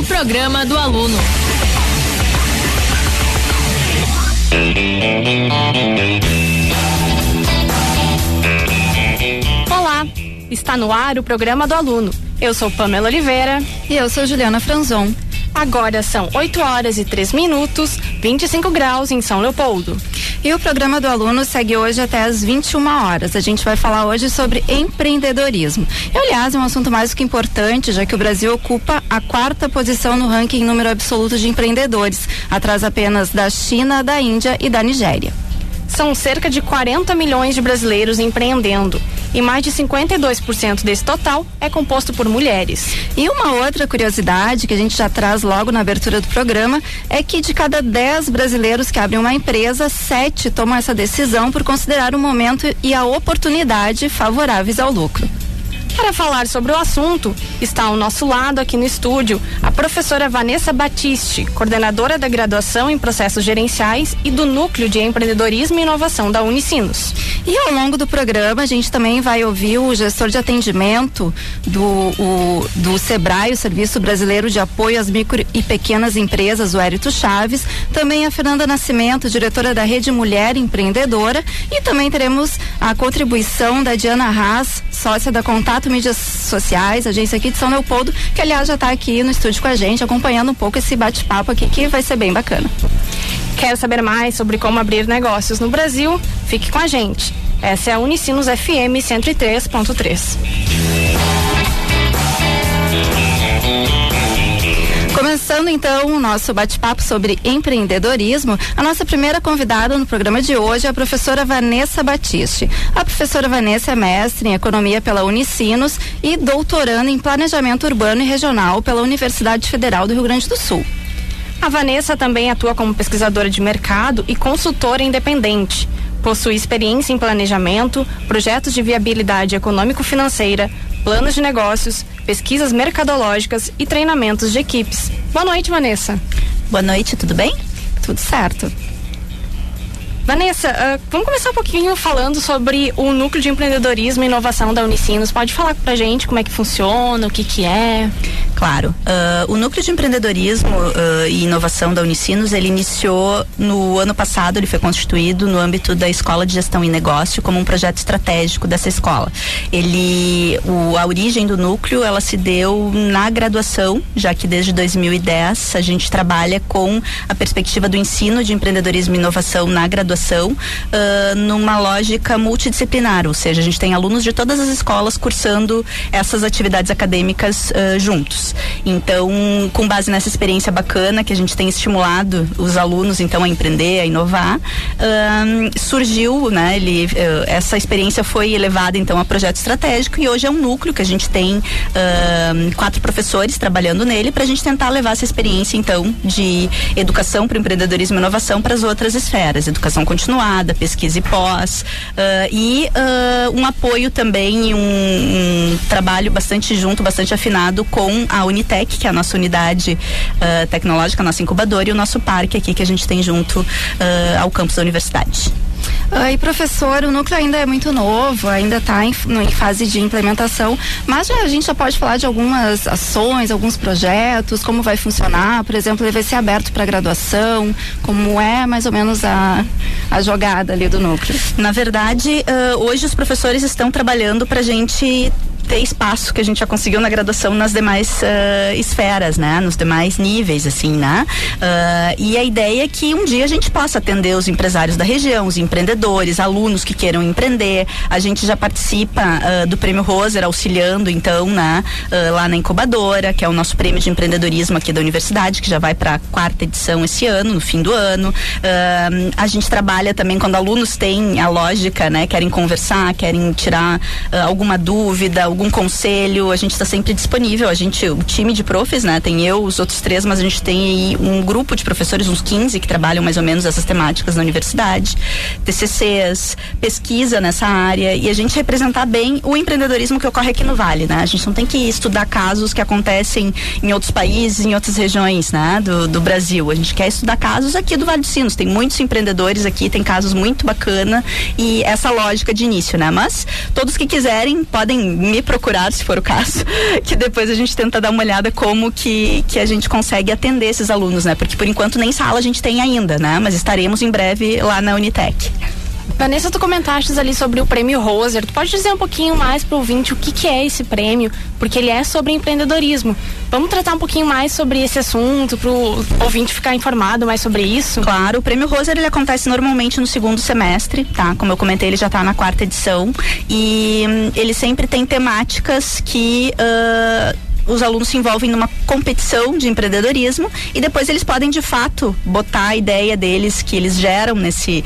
o programa do aluno. Olá, está no ar o programa do aluno. Eu sou Pamela Oliveira. E eu sou Juliana Franzon. Agora são 8h03, 25 graus em São Leopoldo. E o programa do aluno segue hoje até às 21 horas. A gente vai falar hoje sobre empreendedorismo. E, aliás, é um assunto mais do que importante, já que o Brasil ocupa a 4ª posição no ranking em número absoluto de empreendedores, atrás apenas da China, da Índia e da Nigéria. São cerca de 40 milhões de brasileiros empreendendo e mais de 52% desse total é composto por mulheres. E uma outra curiosidade que a gente já traz logo na abertura do programa é que de cada 10 brasileiros que abrem uma empresa, 7 tomam essa decisão por considerar o momento e a oportunidade favoráveis ao lucro. Para falar sobre o assunto, está ao nosso lado aqui no estúdio a professora Vanessa Battisti, coordenadora da graduação em processos gerenciais e do Núcleo de Empreendedorismo e Inovação da Unicinos. E ao longo do programa a gente também vai ouvir o gestor de atendimento do SEBRAE, o Serviço Brasileiro de Apoio às Micro e Pequenas Empresas, o Hérito Chaves, também a Fernanda Nascimento, diretora da Rede Mulher Empreendedora, e também teremos a contribuição da Diana Haas, sócia da Contato Mídias Sociais, agência aqui de São Leopoldo, que aliás já está aqui no estúdio com a gente, acompanhando um pouco esse bate-papo aqui, que vai ser bem bacana. Quer saber mais sobre como abrir negócios no Brasil? Fique com a gente. Essa é a Unicinos FM 103.3. Começando então o nosso bate-papo sobre empreendedorismo, a nossa primeira convidada no programa de hoje é a professora Vanessa Battisti. A professora Vanessa é mestre em economia pela Unicinos e doutoranda em planejamento urbano e regional pela Universidade Federal do Rio Grande do Sul. A Vanessa também atua como pesquisadora de mercado e consultora independente. Possui experiência em planejamento, projetos de viabilidade econômico-financeira, planos de negócios, pesquisas mercadológicas e treinamentos de equipes. Boa noite, Vanessa. Boa noite, tudo bem? Tudo certo. Vanessa, vamos começar um pouquinho falando sobre o Núcleo de Empreendedorismo e Inovação da Unicinos. Pode falar pra gente como é que funciona, o que é? Claro. O Núcleo de Empreendedorismo e Inovação da Unicinos, ele iniciou no ano passado, ele foi constituído no âmbito da Escola de Gestão e Negócio como um projeto estratégico dessa escola. A origem do núcleo, ela se deu na graduação, já que desde 2010 a gente trabalha com a perspectiva do ensino de empreendedorismo e inovação na graduação, numa lógica multidisciplinar, ou seja, a gente tem alunos de todas as escolas cursando essas atividades acadêmicas juntos. Então, com base nessa experiência bacana que a gente tem estimulado os alunos então a empreender, a inovar, surgiu, né, essa experiência foi elevada então a projeto estratégico e hoje é um núcleo que a gente tem 4 professores trabalhando nele para a gente tentar levar essa experiência então de educação para o empreendedorismo e inovação para as outras esferas, educação continuada, pesquisa e pós, um apoio também, um trabalho bastante junto, bastante afinado com a Unitec, que é a nossa unidade tecnológica, a nossa incubadora, e o nosso parque aqui que a gente tem junto ao campus da universidade. E professor, o núcleo ainda é muito novo, ainda está em fase de implementação, mas a gente já pode falar de algumas ações, alguns projetos, como vai funcionar, por exemplo, ele vai ser aberto para graduação, como é mais ou menos a jogada ali do núcleo? Na verdade, hoje os professores estão trabalhando para a gente ter espaço que a gente já conseguiu na graduação nas demais esferas, né? Nos demais níveis, assim, né? E a ideia é que um dia a gente possa atender os empresários da região, os empreendedores, alunos que queiram empreender. A gente já participa do Prêmio Roser, auxiliando, então, né? Lá na incubadora, que é o nosso prêmio de empreendedorismo aqui da universidade, que já vai para a 4ª edição esse ano, no fim do ano. A gente trabalha também quando alunos têm a lógica, né? Querem conversar, querem tirar alguma dúvida, algum conselho, a gente está sempre disponível. O time de profs, né? Tem eu, os outros 3, mas a gente tem aí um grupo de professores, uns 15, que trabalham mais ou menos essas temáticas na universidade, TCCs, pesquisa nessa área, e a gente representar bem o empreendedorismo que ocorre aqui no Vale, né? A gente não tem que estudar casos que acontecem em outros países, em outras regiões, né? Do Brasil. A gente quer estudar casos aqui do Vale dos Sinos. Tem muitos empreendedores aqui, tem casos muito bacana e essa lógica de início, né? Mas todos que quiserem podem me me procurar, se for o caso, que depois a gente tenta dar uma olhada como que a gente consegue atender esses alunos, né? Porque por enquanto nem sala a gente tem ainda, né? Mas estaremos em breve lá na Unitec. Vanessa, tu comentaste ali sobre o prêmio Roser. Tu pode dizer um pouquinho mais pro ouvinte o que é esse prêmio? Porque ele é sobre empreendedorismo. Vamos tratar um pouquinho mais sobre esse assunto, pro ouvinte ficar informado mais sobre isso? Claro, o prêmio Roser ele acontece normalmente no segundo semestre, tá? Como eu comentei, ele já tá na 4ª edição e ele sempre tem temáticas que os alunos se envolvem numa competição de empreendedorismo e depois eles podem de fato botar a ideia deles que eles geram nesse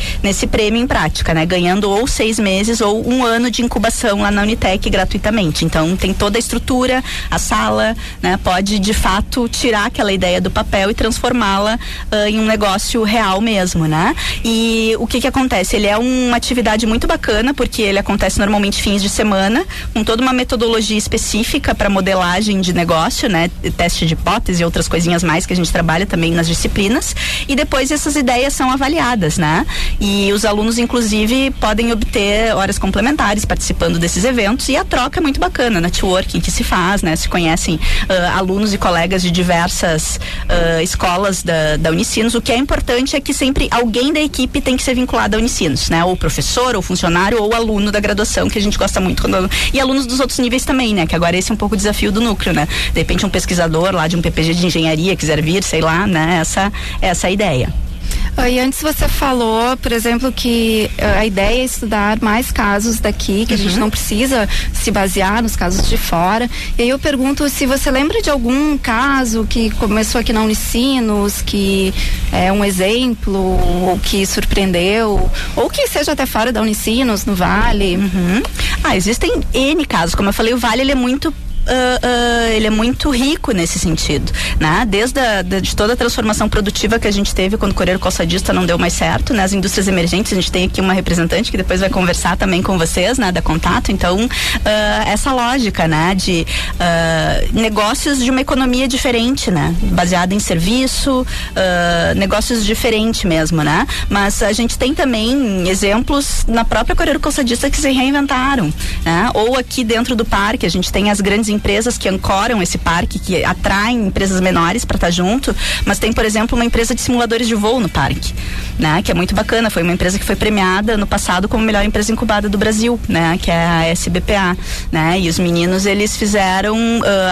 prêmio em prática, né? Ganhando ou 6 meses ou 1 ano de incubação lá na Unitec gratuitamente. Então tem toda a estrutura, a sala, né? Pode de fato tirar aquela ideia do papel e transformá-la em um negócio real mesmo, né? E o que acontece? Ele é uma atividade muito bacana porque ele acontece normalmente fins de semana, com toda uma metodologia específica para modelagem de negócio, né? Teste de hipótese e outras coisinhas mais que a gente trabalha também nas disciplinas. E depois essas ideias são avaliadas, né? E os alunos, inclusive, podem obter horas complementares participando desses eventos e a troca é muito bacana, networking que se faz, né? Se conhecem alunos e colegas de diversas escolas da Unicinos. O que é importante é que sempre alguém da equipe tem que ser vinculado à Unicinos, né? Ou professor, ou funcionário, ou aluno da graduação, que a gente gosta muito. E alunos dos outros níveis também, né? Que agora esse é um pouco o desafio do núcleo, né? De repente um pesquisador lá de um PPG de engenharia quiser vir, sei lá, né? Essa é a ideia. E antes você falou, por exemplo, que a ideia é estudar mais casos daqui, que a gente não precisa se basear nos casos de fora. E aí eu pergunto se você lembra de algum caso que começou aqui na Unicinos, que é um exemplo, ou que surpreendeu, ou que seja até fora da Unicinos, no Vale. Existem N casos. Como eu falei, o Vale ele é muito rico nesse sentido, né? De toda a transformação produtiva que a gente teve quando o Coreiro Calçadista não deu mais certo, né? As indústrias emergentes, a gente tem aqui uma representante que depois vai conversar também com vocês, né? Da Contato, então essa lógica, né? De negócios de uma economia diferente, né? Baseada em serviço, negócios diferentes mesmo, né? Mas a gente tem também exemplos na própria Coreiro Calçadista que se reinventaram, né? Ou aqui dentro do parque, a gente tem as grandes empresas que ancoram esse parque, que atraem empresas menores para estar junto, mas tem, por exemplo, uma empresa de simuladores de voo no parque, né? Que é muito bacana, foi uma empresa que foi premiada no passado como melhor empresa incubada do Brasil, né? Que é a SBPA, né? E os meninos, eles fizeram,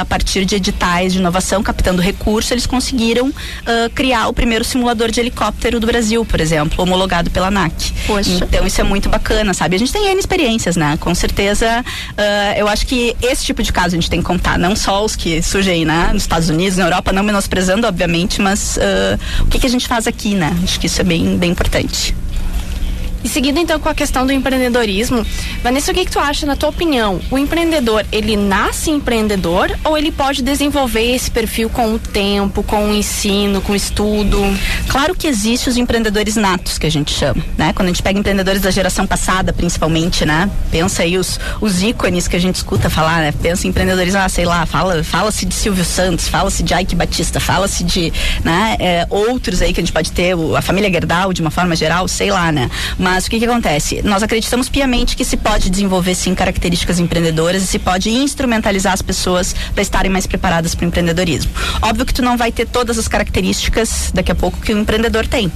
a partir de editais de inovação, captando recurso, eles conseguiram criar o primeiro simulador de helicóptero do Brasil, por exemplo, homologado pela ANAC. Poxa. Então isso é muito bacana, sabe? A gente tem N experiências, né? Com certeza, eu acho que esse tipo de caso a gente tem que contar, não só os que surgem, né, nos Estados Unidos, na Europa, não menosprezando, obviamente, mas o que a gente faz aqui, né? Acho que isso é bem importante. E seguindo então com a questão do empreendedorismo, Vanessa, o que tu acha, na tua opinião? O empreendedor, ele nasce empreendedor ou ele pode desenvolver esse perfil com o tempo, com o ensino, com o estudo? Claro que existem os empreendedores natos, que a gente chama, né? Quando a gente pega empreendedores da geração passada, principalmente, né? Pensa aí os ícones que a gente escuta falar, né? Pensa em empreendedorismo, sei lá, fala-se de Silvio Santos, fala-se de Ike Batista, fala-se de, né? Outros aí que a gente pode ter, a família Gerdau, de uma forma geral, sei lá, né? Mas o que acontece? Nós acreditamos piamente que se pode desenvolver sim características empreendedoras e se pode instrumentalizar as pessoas para estarem mais preparadas para o empreendedorismo. Óbvio que tu não vai ter todas as características daqui a pouco que o empreendedor tem.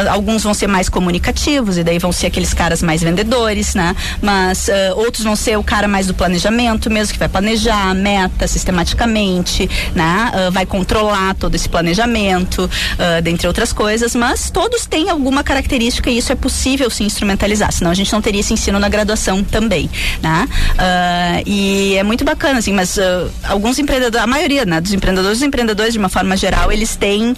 Alguns vão ser mais comunicativos e daí vão ser aqueles caras mais vendedores, né? Mas outros vão ser o cara mais do planejamento mesmo, que vai planejar a meta sistematicamente, né? Vai controlar todo esse planejamento, dentre outras coisas, mas todos têm alguma característica e isso é possível se instrumentalizar, senão a gente não teria esse ensino na graduação também, né? E é muito bacana, assim, mas alguns empreendedores, a maioria, né, dos empreendedores de uma forma geral, eles têm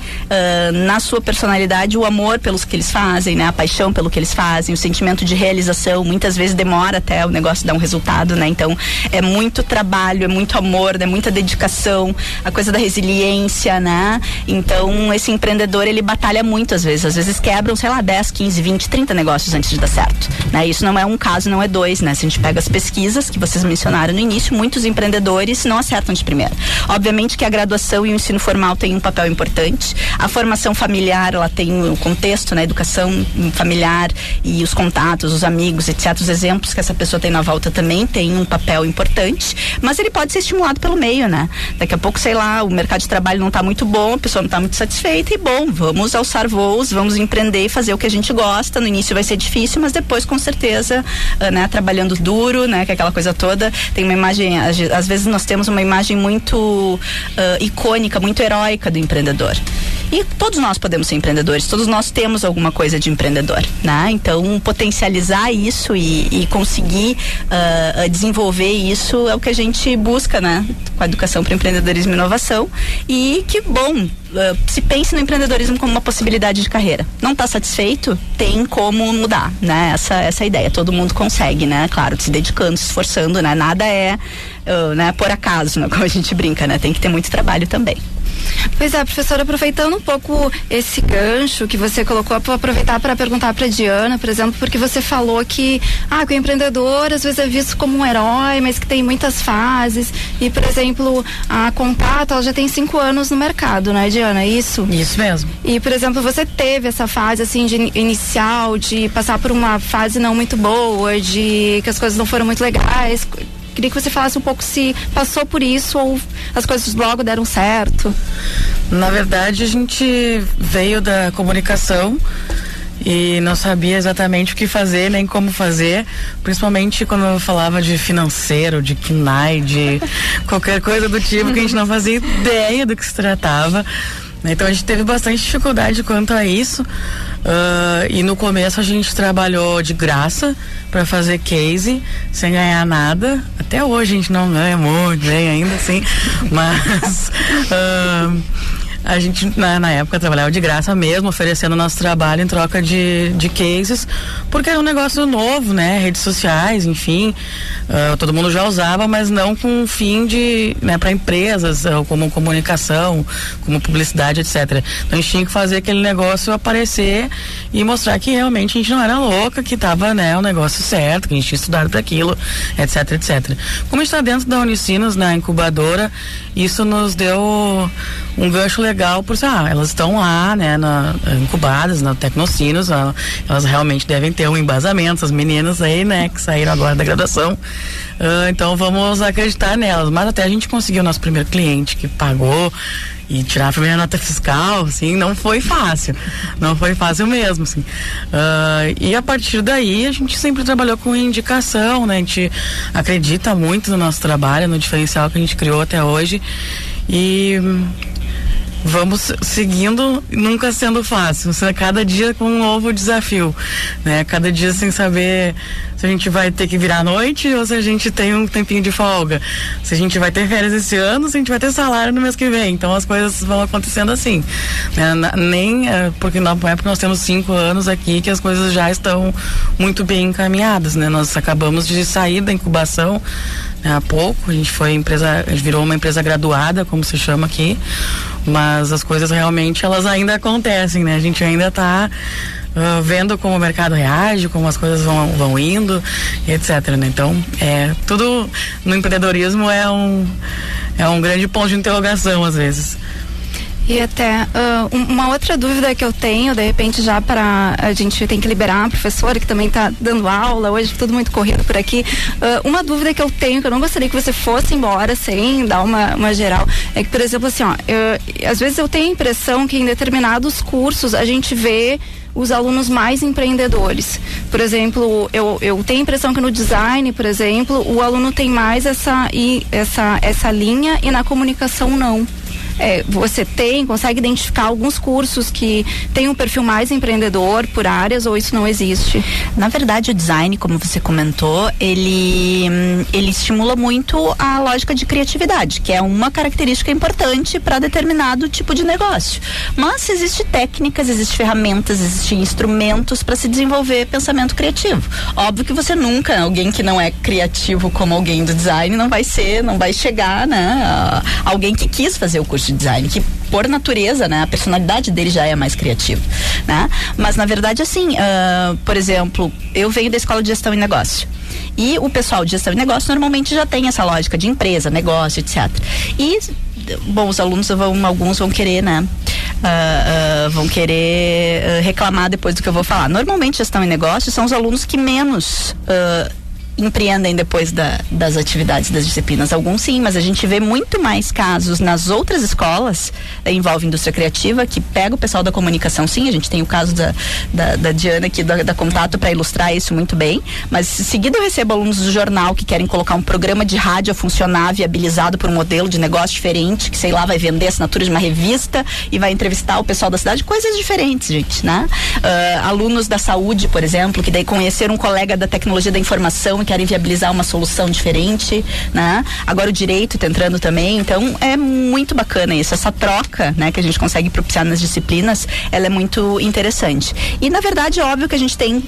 na sua personalidade o amor pelos que eles fazem, né? A paixão pelo que eles fazem, o sentimento de realização, muitas vezes demora até o negócio dar um resultado, né? Então é muito trabalho, é muito amor, é muita dedicação, a coisa da resiliência, né? Então esse empreendedor, ele batalha muito às vezes quebram, sei lá, 10, 15, 20, 30 negócios passos antes de dar certo, né? Isso não é um caso, não é dois, né? Se a gente pega as pesquisas que vocês mencionaram no início, muitos empreendedores não acertam de primeira. Obviamente que a graduação e o ensino formal têm um papel importante, a formação familiar, ela tem o contexto, né? Educação familiar e os contatos, os amigos, etc. Os exemplos que essa pessoa tem na volta também tem um papel importante, mas ele pode ser estimulado pelo meio, né? Daqui a pouco, sei lá, o mercado de trabalho não está muito bom, a pessoa não está muito satisfeita e bom, vamos alçar voos, vamos empreender e fazer o que a gente gosta. No início vai ser difícil, mas depois com certeza, né, trabalhando duro, né, que é aquela coisa toda. Tem uma imagem, às vezes nós temos uma imagem muito icônica, muito heróica do empreendedor. E todos nós podemos ser empreendedores, todos nós temos alguma coisa de empreendedor, né? Então, potencializar isso e conseguir desenvolver isso é o que a gente busca, né? Com a educação para empreendedorismo e inovação. E que bom, se pense no empreendedorismo como uma possibilidade de carreira. Não está satisfeito? Tem como mudar, né? Essa é a ideia. Todo mundo consegue, né? Claro, se dedicando, se esforçando, né? Nada é, né, por acaso, né? Como a gente brinca, né? Tem que ter muito trabalho também. Pois é, professora, aproveitando um pouco esse gancho que você colocou, vou aproveitar para perguntar para Diana, por exemplo, porque você falou que o empreendedor às vezes é visto como um herói, mas que tem muitas fases. E, por exemplo, a Contato, ela já tem 5 anos no mercado, né, Diana? É isso? Isso mesmo. E, por exemplo, você teve essa fase assim de inicial, de passar por uma fase não muito boa, de que as coisas não foram muito legais. Queria que você falasse um pouco se passou por isso ou as coisas logo deram certo. Na verdade, a gente veio da comunicação e não sabia exatamente o que fazer, nem como fazer, principalmente quando eu falava de financeiro, de KNAI, de qualquer coisa do tipo, que a gente não fazia ideia do que se tratava. Então a gente teve bastante dificuldade quanto a isso, e no começo a gente trabalhou de graça para fazer case, sem ganhar nada. Até hoje a gente não ganha muito bem ainda assim, mas a gente na época trabalhava de graça mesmo, oferecendo nosso trabalho em troca de cases, porque era um negócio novo, né? Redes sociais, enfim, todo mundo já usava, mas não com fim de, né, para empresas, como comunicação, como publicidade, etc. Então a gente tinha que fazer aquele negócio aparecer e mostrar que realmente a gente não era louca, que estava, né, o negócio certo, que a gente tinha estudado para aquilo, etc, etc. Como a gente está dentro da Unicinos, na incubadora, isso nos deu um gancho legal, por elas estão lá, né, incubadas na Tecnocinos, elas realmente devem ter um embasamento, as meninas aí, né, que saíram agora da graduação, então vamos acreditar nelas. Mas até a gente conseguiu o nosso primeiro cliente que pagou e tirar a primeira nota fiscal, assim, não foi fácil mesmo, assim. E a partir daí a gente sempre trabalhou com indicação, né, a gente acredita muito no nosso trabalho, no diferencial que a gente criou até hoje, e vamos seguindo, nunca sendo fácil, cada dia com um novo desafio, né? Cada dia sem saber se a gente vai ter que virar à noite ou se a gente tem um tempinho de folga, se a gente vai ter férias esse ano, se a gente vai ter salário no mês que vem. Então as coisas vão acontecendo assim, né? Porque na época nós temos 5 anos aqui que as coisas já estão muito bem encaminhadas, né? Nós acabamos de sair da incubação há pouco, a gente virou uma empresa graduada, como se chama aqui, mas as coisas realmente elas ainda acontecem, né? A gente ainda está vendo como o mercado reage, como as coisas vão indo, etc, né? Então, tudo no empreendedorismo é um grande ponto de interrogação às vezes. E até uma outra dúvida que eu tenho, de repente já para a gente tem que liberar a professora que também está dando aula, hoje tudo muito corrido por aqui, uma dúvida que eu tenho, que eu não gostaria que você fosse embora sem dar uma geral, é que, por exemplo, assim, às vezes eu tenho a impressão que em determinados cursos a gente vê os alunos mais empreendedores. Por exemplo, eu tenho a impressão que no design, por exemplo, o aluno tem mais essa linha e na comunicação não. Você consegue identificar alguns cursos que têm um perfil mais empreendedor por áreas ou isso não existe? Na verdade, o design, como você comentou, ele estimula muito a lógica de criatividade, que é uma característica importante para determinado tipo de negócio. Mas existem técnicas, existem ferramentas, existem instrumentos para se desenvolver pensamento criativo. Óbvio que você nunca, alguém que não é criativo como alguém do design, não vai chegar, né, alguém que quis fazer o curso curso de design, que por natureza, né, a personalidade dele já é mais criativa, né? Mas na verdade, assim, por exemplo, eu venho da Escola de Gestão e Negócio. E o pessoal de gestão e negócio normalmente já tem essa lógica de empresa, negócio, etc. E, bom, os alunos alguns vão querer, né? Vão querer reclamar depois do que eu vou falar. Normalmente, gestão e negócio são os alunos que menos empreendem depois das atividades, das disciplinas. Alguns sim, mas a gente vê muito mais casos nas outras escolas, envolve indústria criativa, que pega o pessoal da comunicação, sim. A gente tem o caso da Diana aqui, da Contato, para ilustrar isso muito bem, mas seguido eu recebo alunos do jornal que querem colocar um programa de rádio a funcionar, viabilizado por um modelo de negócio diferente, que sei lá, vai vender assinatura de uma revista e vai entrevistar o pessoal da cidade, coisas diferentes, gente, né? Alunos da saúde, por exemplo, que daí conheceram um colega da tecnologia da informação e querem viabilizar uma solução diferente, né? Agora o direito tá entrando também, então é muito bacana isso, essa troca, né, que a gente consegue propiciar nas disciplinas, ela é muito interessante. E na verdade é óbvio que a gente tem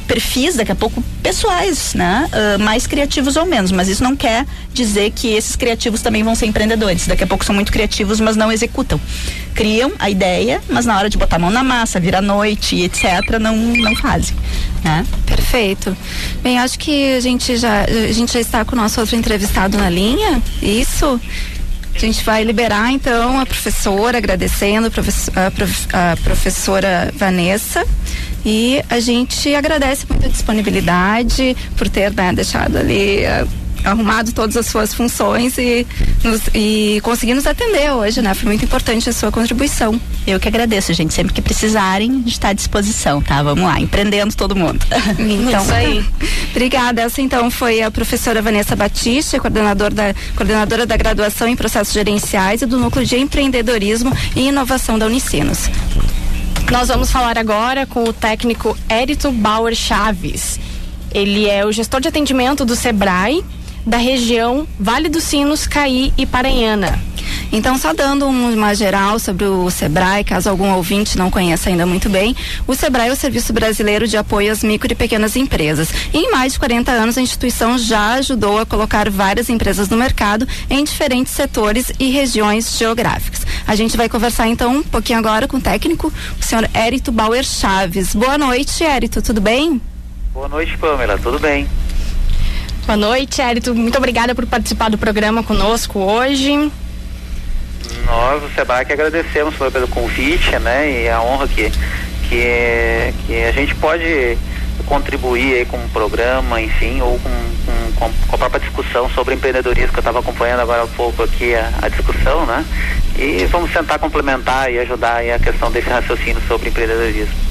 perfis daqui a pouco pessoais, né, mais criativos ou menos, mas isso não quer dizer que esses criativos também vão ser empreendedores. Daqui a pouco são muito criativos, mas não executam. Criam a ideia, mas na hora de botar a mão na massa, vir à noite e etc, não fazem, né? Perfeito. Bem, acho que a gente já está com o nosso outro entrevistado na linha. Isso. A gente vai liberar então a professora, agradecendo a professora Vanessa, e a gente agradece muito a disponibilidade por ter, né, deixado ali arrumado todas as suas funções e conseguir nos atender hoje, né? Foi muito importante a sua contribuição. Eu que agradeço, gente. Sempre que precisarem, a gente está à disposição, tá? Vamos lá, empreendendo todo mundo. Então, isso aí. Obrigada. Essa então foi a professora Vanessa Batista, coordenadora da graduação em processos gerenciais e do Núcleo de Empreendedorismo e Inovação da Unicinos. Nós vamos falar agora com o técnico Érito Bauer Chaves. Ele é o gestor de atendimento do Sebrae, da região Vale dos Sinos, Caí e Paranhana. Então, só dando uma geral sobre o Sebrae, caso algum ouvinte não conheça ainda muito bem, o Sebrae é o Serviço Brasileiro de Apoio às Micro e Pequenas Empresas. E em mais de 40 anos, a instituição já ajudou a colocar várias empresas no mercado em diferentes setores e regiões geográficas. A gente vai conversar então um pouquinho agora com o técnico, o senhor Érito Bauer Chaves. Boa noite, Érito, tudo bem? Boa noite, Pamela, tudo bem? Boa noite, Érito. Muito obrigada por participar do programa conosco hoje. Nós, o Sebrae, que agradecemos pelo convite, né? E a honra que a gente pode contribuir aí com um programa, enfim, ou com a própria discussão sobre empreendedorismo, que eu estava acompanhando agora há pouco aqui a discussão, né? E vamos tentar complementar e ajudar aí a questão desse raciocínio sobre empreendedorismo.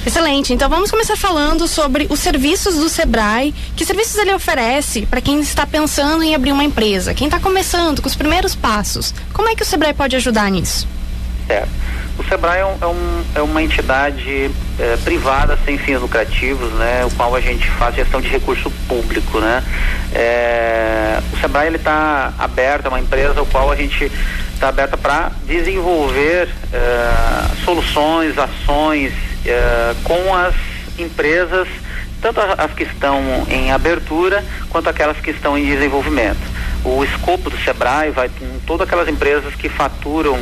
Excelente, então vamos começar falando sobre os serviços do Sebrae. Que serviços ele oferece para quem está pensando em abrir uma empresa, quem está começando com os primeiros passos? Como é que o Sebrae pode ajudar nisso? O Sebrae é uma entidade privada sem fins lucrativos, né, o qual a gente faz gestão de recurso público, né? O Sebrae ele está aberto, é uma empresa o qual a gente está aberta para desenvolver soluções, ações com as empresas, tanto as que estão em abertura quanto aquelas que estão em desenvolvimento. O escopo do Sebrae vai com todas aquelas empresas que faturam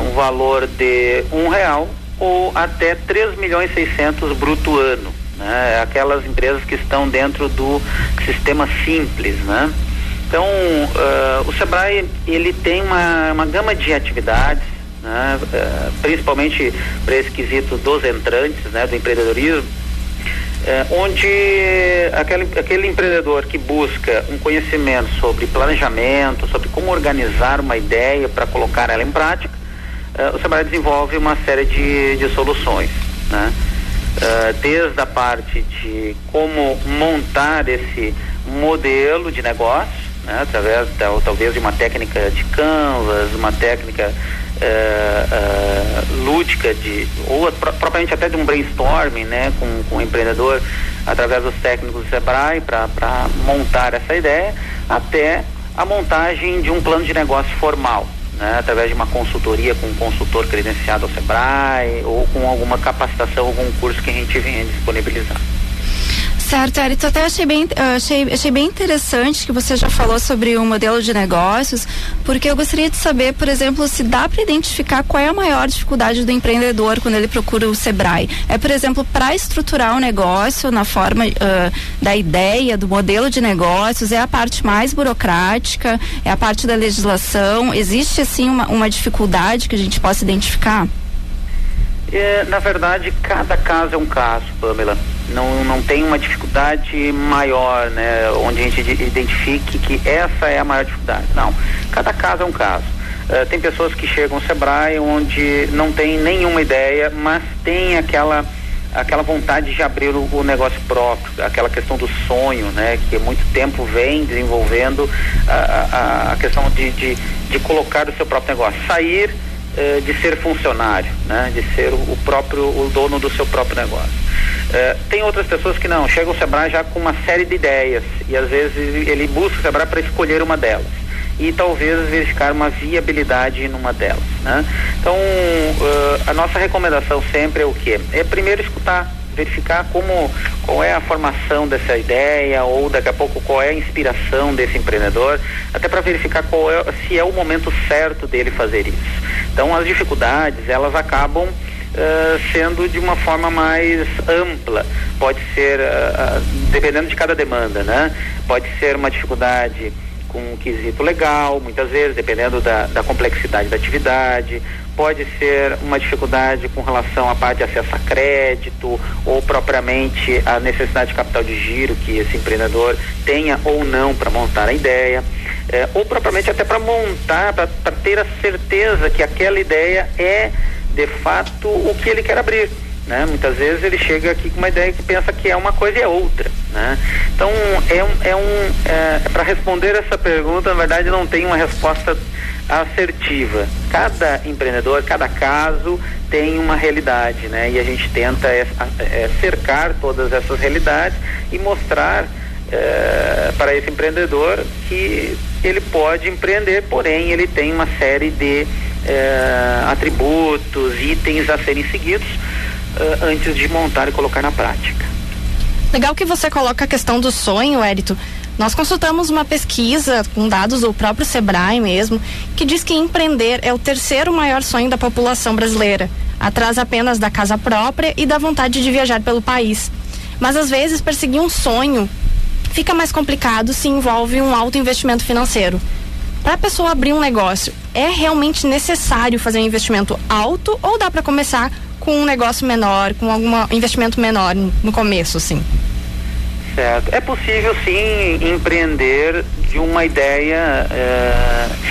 um valor de R$1 ou até 3.600.000 bruto ano, né? Aquelas empresas que estão dentro do sistema simples, né? Então, o Sebrae ele tem uma gama de atividades, né? Principalmente para esse quesito dos entrantes, né? Do empreendedorismo, onde aquele empreendedor que busca um conhecimento sobre planejamento, sobre como organizar uma ideia para colocar ela em prática, o Sebrae desenvolve uma série de soluções, né? Desde a parte de como montar esse modelo de negócio, né? Através talvez de uma técnica de Canvas, uma técnica lúdica ou propriamente até de um brainstorming, né, com o empreendedor através dos técnicos do Sebrae para montar essa ideia, até a montagem de um plano de negócio formal, né, através de uma consultoria com um consultor credenciado ao Sebrae ou com alguma capacitação, algum curso que a gente venha disponibilizar. Certo, Érito, até achei bem interessante que você já falou sobre o modelo de negócios, porque eu gostaria de saber, por exemplo, se dá para identificar qual é a maior dificuldade do empreendedor quando ele procura o Sebrae. É, por exemplo, para estruturar o negócio na forma da ideia, do modelo de negócios, é a parte mais burocrática, é a parte da legislação, existe assim uma dificuldade que a gente possa identificar? Na verdade, cada caso é um caso, Pamela. Não tem uma dificuldade maior, né? Onde a gente identifique que essa é a maior dificuldade. Não, cada caso é um caso. Tem pessoas que chegam ao Sebrae onde não tem nenhuma ideia, mas tem aquela vontade de abrir o negócio próprio, aquela questão do sonho, né? Que há muito tempo vem desenvolvendo a questão de colocar o seu próprio negócio, sair de ser funcionário, né? De ser o dono do seu próprio negócio. Tem outras pessoas que não, chegam ao Sebrae já com uma série de ideias e às vezes ele busca o Sebrae para escolher uma delas e talvez verificar uma viabilidade numa delas, né? Então, a nossa recomendação sempre é o quê? É primeiro escutar, verificar qual é a formação dessa ideia ou daqui a pouco qual é a inspiração desse empreendedor, até para verificar se é o momento certo dele fazer isso. Então, as dificuldades, elas acabam sendo de uma forma mais ampla. Pode ser, dependendo de cada demanda, né? Pode ser uma dificuldade com um quesito legal, muitas vezes, dependendo da complexidade da atividade. Pode ser uma dificuldade com relação à parte de acesso a crédito ou propriamente a necessidade de capital de giro que esse empreendedor tenha ou não para montar a ideia, ou propriamente até para montar, para ter a certeza que aquela ideia é de fato o que ele quer abrir, né? Muitas vezes ele chega aqui com uma ideia que pensa que é uma coisa e é outra, né? Então para responder essa pergunta, na verdade não tem uma resposta assertiva. Cada empreendedor, cada caso tem uma realidade, né? E a gente tenta cercar todas essas realidades e mostrar para esse empreendedor que ele pode empreender, porém ele tem uma série de atributos, itens a serem seguidos antes de montar e colocar na prática. Legal que você coloca a questão do sonho, Érito. Nós consultamos uma pesquisa com dados do próprio Sebrae mesmo, que diz que empreender é o terceiro maior sonho da população brasileira, atrás apenas da casa própria e da vontade de viajar pelo país. Mas às vezes perseguir um sonho fica mais complicado se envolve um alto investimento financeiro. Para a pessoa abrir um negócio, é realmente necessário fazer um investimento alto ou dá para começar com um negócio menor, com algum investimento menor no começo, assim? Certo. É possível, sim, empreender de uma ideia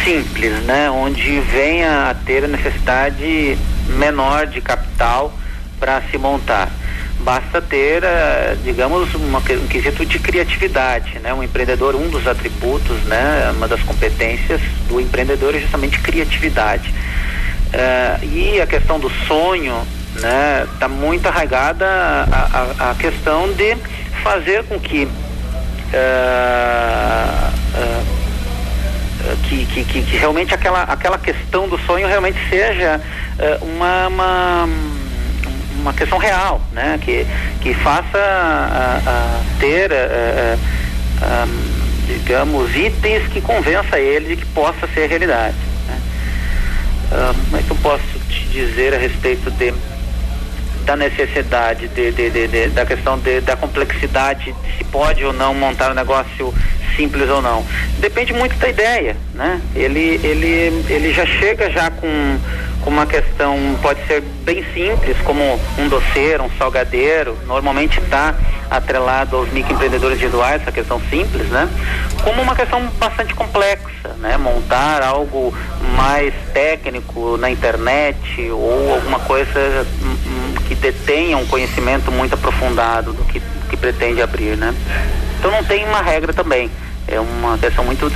simples, né? Onde venha a ter a necessidade menor de capital para se montar. Basta ter, digamos, um quesito de criatividade, né? Um empreendedor, um dos atributos, né? Uma das competências do empreendedor é justamente criatividade. E a questão do sonho, né? Está muito arraigada a questão de fazer com que realmente aquela questão do sonho realmente seja uma questão real, né? Que faça ter digamos, itens que convença ele de que possa ser realidade, né? Mas eu posso te dizer a respeito da necessidade da questão da complexidade, se pode ou não montar um negócio simples ou não. Depende muito da ideia, né? Ele já chega já com uma questão, pode ser bem simples, como um doceiro, um salgadeiro, normalmente está atrelado aos microempreendedores individuais, essa questão simples, né? Como uma questão bastante complexa, né? Montar algo mais técnico na internet ou alguma coisa que detenha um conhecimento muito aprofundado do que pretende abrir, né? Então não tem uma regra também, é uma questão muito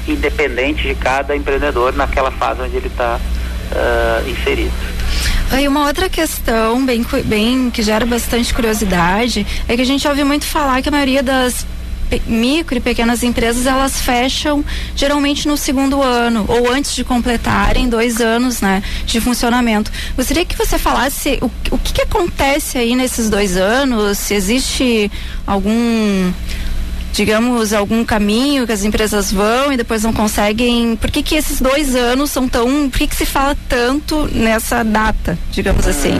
independente de cada empreendedor naquela fase onde ele está inserido. E uma outra questão bem que gera bastante curiosidade é que a gente ouve muito falar que a maioria das micro e pequenas empresas, elas fecham geralmente no segundo ano ou antes de completarem 2 anos, né, de funcionamento. Gostaria que você falasse o que acontece aí nesses 2 anos, se existe algum caminho que as empresas vão e depois não conseguem. Por que esses 2 anos são tão... Por que se fala tanto nessa data, digamos assim?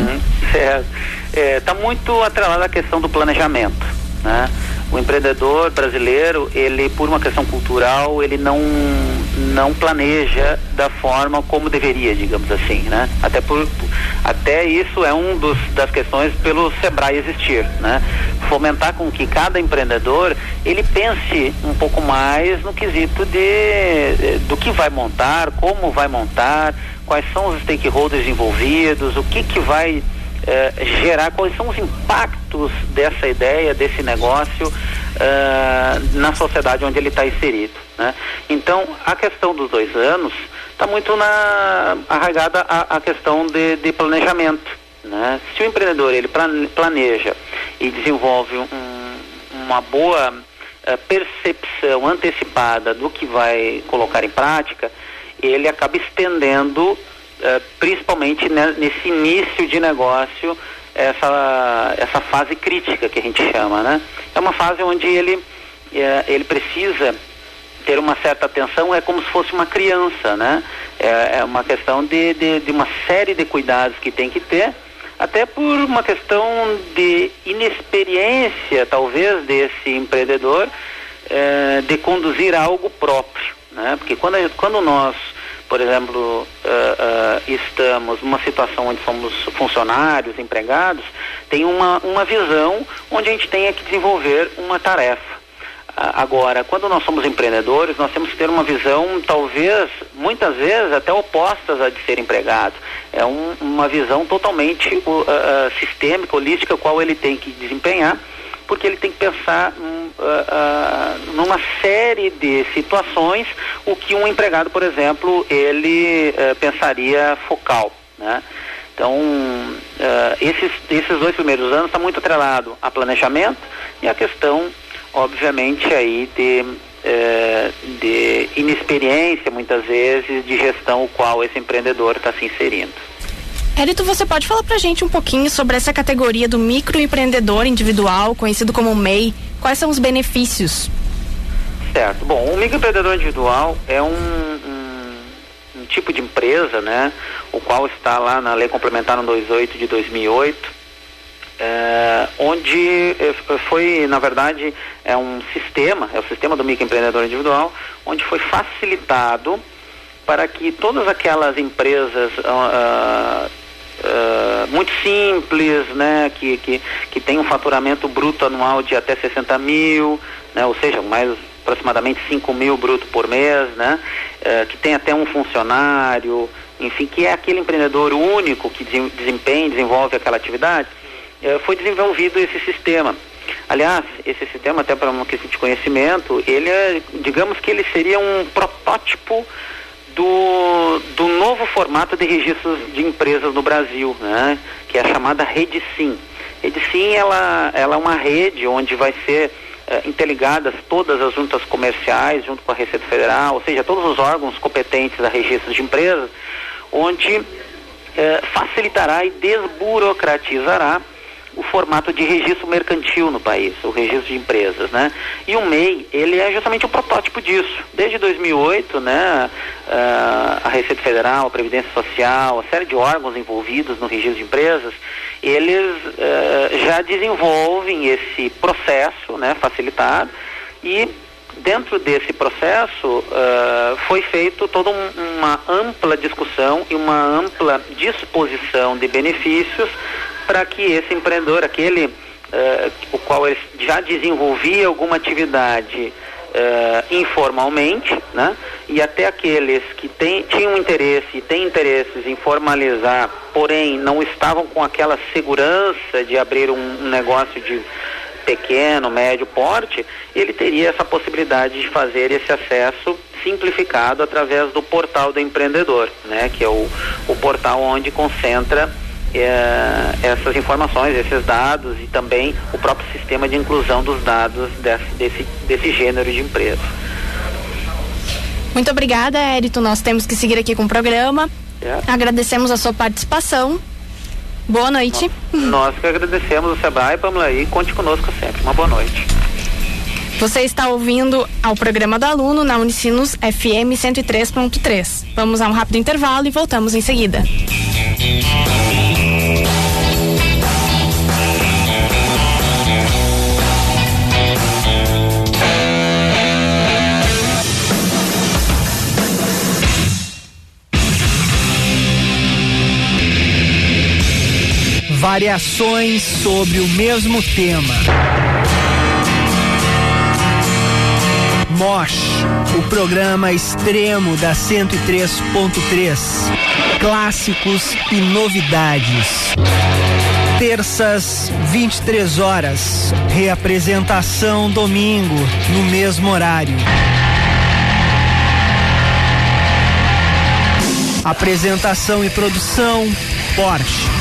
Certo. Está muito atrelada a questão do planejamento, né? O empreendedor brasileiro, ele, por uma questão cultural, ele não planeja da forma como deveria, digamos assim, né? Até isso é das questões pelo Sebrae existir, né? Fomentar com que cada empreendedor, ele pense um pouco mais no quesito do que vai montar, como vai montar, quais são os stakeholders envolvidos, o que vai gerar, quais são os impactos dessa ideia, desse negócio na sociedade onde ele está inserido, né? Então, a questão dos 2 anos está muito arraigada a questão de planejamento, né? Se o empreendedor ele planeja e desenvolve uma boa percepção antecipada do que vai colocar em prática, ele acaba estendendo principalmente nesse início de negócio, essa fase crítica que a gente chama, né? É uma fase onde ele precisa ter uma certa atenção, é como se fosse uma criança, né? É uma questão de uma série de cuidados que tem que ter, até por uma questão de inexperiência, talvez, desse empreendedor, de conduzir algo próprio, né? Porque quando nós, por exemplo, estamos numa situação onde somos funcionários, empregados, tem uma visão onde a gente tem que desenvolver uma tarefa. Agora, quando nós somos empreendedores, nós temos que ter uma visão, talvez, muitas vezes, até opostas à de ser empregado. É uma visão totalmente sistêmica, holística, qual ele tem que desempenhar, porque ele tem que pensar numa série de situações o que um empregado, por exemplo, ele pensaria focal, né? Então, esses 2 primeiros anos está muito atrelado a planejamento e a questão, obviamente, aí de inexperiência, muitas vezes, de gestão o qual esse empreendedor está se inserindo. Hérito, você pode falar pra gente um pouquinho sobre essa categoria do microempreendedor individual, conhecido como MEI? Quais são os benefícios? Certo. Bom, o microempreendedor individual é um tipo de empresa, né, o qual está lá na Lei Complementar 128 de 2008, onde foi, na verdade, é o sistema do microempreendedor individual, onde foi facilitado para que todas aquelas empresas muito simples, né, que tem um faturamento bruto anual de até 60 mil, né, ou seja, mais aproximadamente 5 mil bruto por mês, né, que tem até um funcionário, enfim, que é aquele empreendedor único que desenvolve aquela atividade, foi desenvolvido esse sistema. Aliás, esse sistema, até para uma questão de conhecimento, digamos que ele seria um protótipo do novo formato de registros de empresas no Brasil, né? Que é a chamada Rede Sim. Rede Sim, ela é uma rede onde vai ser interligadas todas as juntas comerciais junto com a Receita Federal, ou seja, todos os órgãos competentes a registros de empresas, onde facilitará e desburocratizará o formato de registro mercantil no país, o registro de empresas, né? E o MEI, ele é justamente um protótipo disso. Desde 2008, né, a Receita Federal, a Previdência Social, a série de órgãos envolvidos no registro de empresas, eles já desenvolvem esse processo, né, facilitado, e dentro desse processo foi feito toda uma ampla discussão e uma ampla disposição de benefícios para que esse empreendedor, o qual ele já desenvolvia alguma atividade informalmente, né? E até aqueles que tinham interesse e têm interesses em formalizar, porém não estavam com aquela segurança de abrir um negócio de pequeno, médio porte, ele teria essa possibilidade de fazer esse acesso simplificado através do portal do empreendedor, né? Que é o portal onde concentra essas informações, esses dados e também o próprio sistema de inclusão dos dados desse gênero de empresa. Muito obrigada, Érito. Nós temos que seguir aqui com o programa. Agradecemos a sua participação. Boa noite. Nós que agradecemos o Sebrae, Pamela, e conte conosco sempre. Uma boa noite. Você está ouvindo ao programa do aluno na Unicinos FM 103.3. Vamos a um rápido intervalo e voltamos em seguida. Variações sobre o mesmo tema. Mosh, o programa extremo da 103.3. Clássicos e novidades. Terças, 23 horas. Reapresentação domingo, no mesmo horário. Apresentação e produção, Porsche.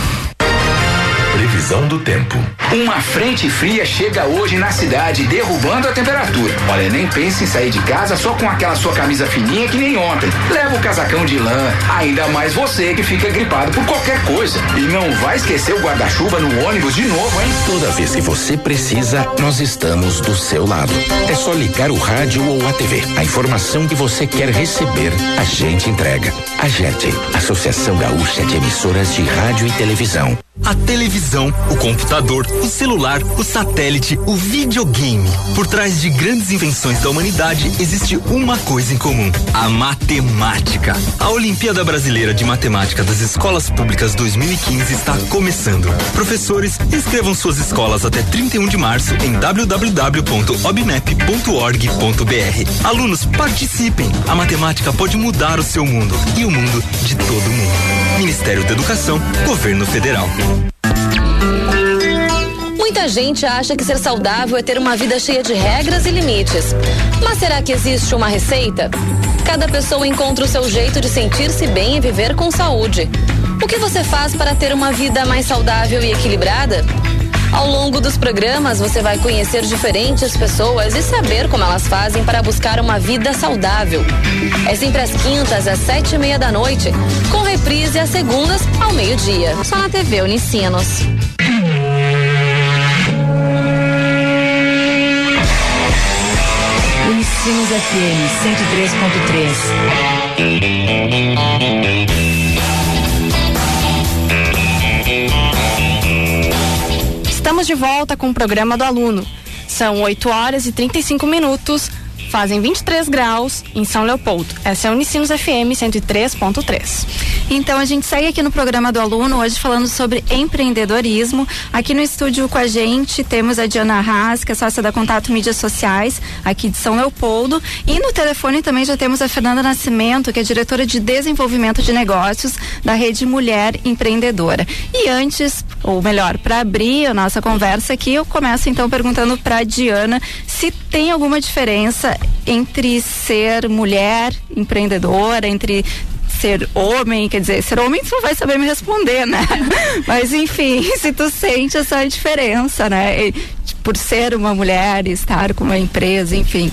Previsão do tempo. Uma frente fria chega hoje na cidade, derrubando a temperatura. Olha, nem pense em sair de casa só com aquela sua camisa fininha que nem ontem. Leva o casacão de lã, ainda mais você que fica gripado por qualquer coisa. E não vai esquecer o guarda-chuva no ônibus de novo, hein? Toda vez que você precisa, nós estamos do seu lado. É só ligar o rádio ou a TV. A informação que você quer receber, a gente entrega. A GET, Associação Gaúcha de Emissoras de Rádio e Televisão. A televisão, o computador, o celular, o satélite, o videogame. Por trás de grandes invenções da humanidade existe uma coisa em comum: a matemática. A Olimpíada Brasileira de Matemática das Escolas Públicas 2015 está começando. Professores, inscrevam suas escolas até 31 de março em www.obmep.org.br. Alunos, participem. A matemática pode mudar o seu mundo e o mundo de todo mundo. Ministério da Educação, Governo Federal. Muita gente acha que ser saudável é ter uma vida cheia de regras e limites. Mas será que existe uma receita? Cada pessoa encontra o seu jeito de sentir-se bem e viver com saúde. O que você faz para ter uma vida mais saudável e equilibrada? Ao longo dos programas, você vai conhecer diferentes pessoas e saber como elas fazem para buscar uma vida saudável. É sempre às quintas, às 7:30 da noite, com reprise às segundas, ao meio-dia. Só na TV Unicinos. Unicinos FM 103.3. Estamos de volta com o programa do aluno. São 8h35, fazem 23 graus em São Leopoldo. Essa é a Unicinos FM 103.3. Então a gente segue aqui no programa do aluno, hoje falando sobre empreendedorismo. Aqui no estúdio com a gente temos a Diana Haas, que é sócia da Contato Mídias Sociais, aqui de São Leopoldo. E no telefone também já temos a Fernanda Nascimento, que é diretora de desenvolvimento de negócios da Rede Mulher Empreendedora. E antes, ou melhor, para abrir a nossa conversa aqui, eu começo então perguntando para a Diana se tem alguma diferença entre ser mulher empreendedora, entre ser homem, quer dizer, ser homem tu não vai saber me responder, né? Mas enfim, se tu sente essa diferença, né? E, por ser uma mulher, estar com uma empresa, enfim.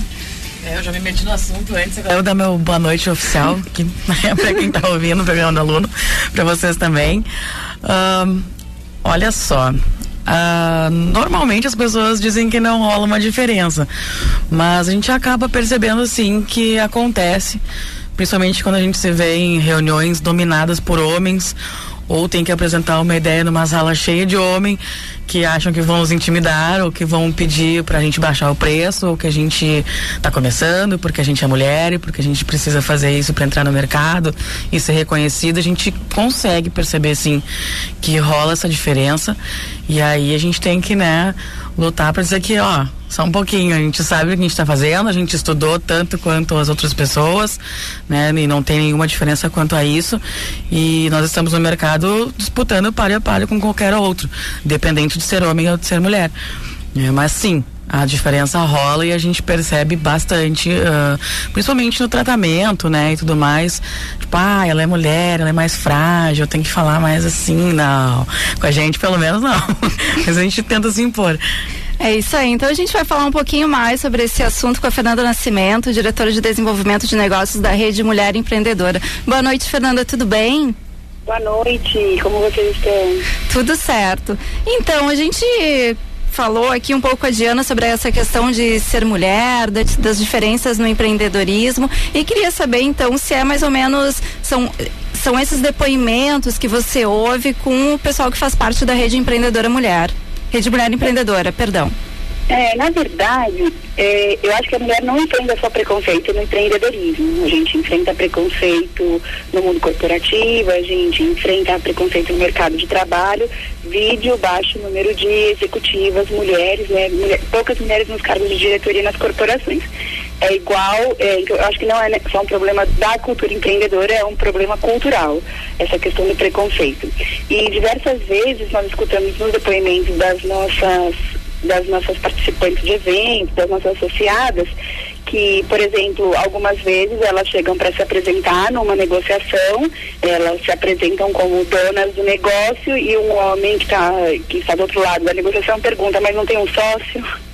Eu já me meti no assunto antes, agora eu vou dar meu boa noite oficial, que é pra quem tá ouvindo o programa do aluno, pra vocês também. Olha só, normalmente as pessoas dizem que não rola uma diferença, mas a gente acaba percebendo sim que acontece, principalmente quando a gente se vê em reuniões dominadas por homens, ou tem que apresentar uma ideia numa sala cheia de homem que acham que vão nos intimidar, ou que vão pedir pra gente baixar o preço, ou que a gente tá começando porque a gente é mulher e porque a gente precisa fazer isso pra entrar no mercado e ser reconhecido. A gente consegue perceber sim que rola essa diferença, e aí a gente tem que, né, lutar pra dizer que, ó, só um pouquinho, a gente sabe o que a gente tá fazendo, a gente estudou tanto quanto as outras pessoas, né, e não tem nenhuma diferença quanto a isso, e nós estamos no mercado disputando páreo a páreo com qualquer outro, dependente de ser homem ou de ser mulher. Mas sim, A diferença rola e a gente percebe bastante, principalmente no tratamento, né, e tudo mais. Tipo, ela é mulher, ela é mais frágil, tem que falar mais assim, não. Com a gente, pelo menos, não. Mas a gente tenta se impor. É isso aí, então a gente vai falar um pouquinho mais sobre esse assunto com a Fernanda Nascimento, diretora de desenvolvimento de negócios da Rede Mulher Empreendedora. Boa noite, Fernanda, tudo bem? Boa noite, como vocês estão? Tudo certo. Então, a gente falou aqui um pouco com a Diana sobre essa questão de ser mulher, das diferenças no empreendedorismo, e queria saber então se é mais ou menos, são esses depoimentos que você ouve com o pessoal que faz parte da Rede Empreendedora Mulher. Rede Mulher Empreendedora, perdão. Na verdade, eu acho que a mulher não enfrenta só preconceito no empreendedorismo. A gente enfrenta preconceito no mundo corporativo, a gente enfrenta preconceito no mercado de trabalho, baixo número de executivas, mulheres, né? Poucas mulheres nos cargos de diretoria nas corporações. É igual, eu acho que não é só um problema da cultura empreendedora, é um problema cultural, essa questão do preconceito. E diversas vezes nós escutamos nos depoimentos das nossas participantes de eventos, das nossas associadas, que, por exemplo, algumas vezes elas chegam para se apresentar numa negociação, elas se apresentam como donas do negócio e um homem que está do outro lado da negociação pergunta, mas não tem um sócio?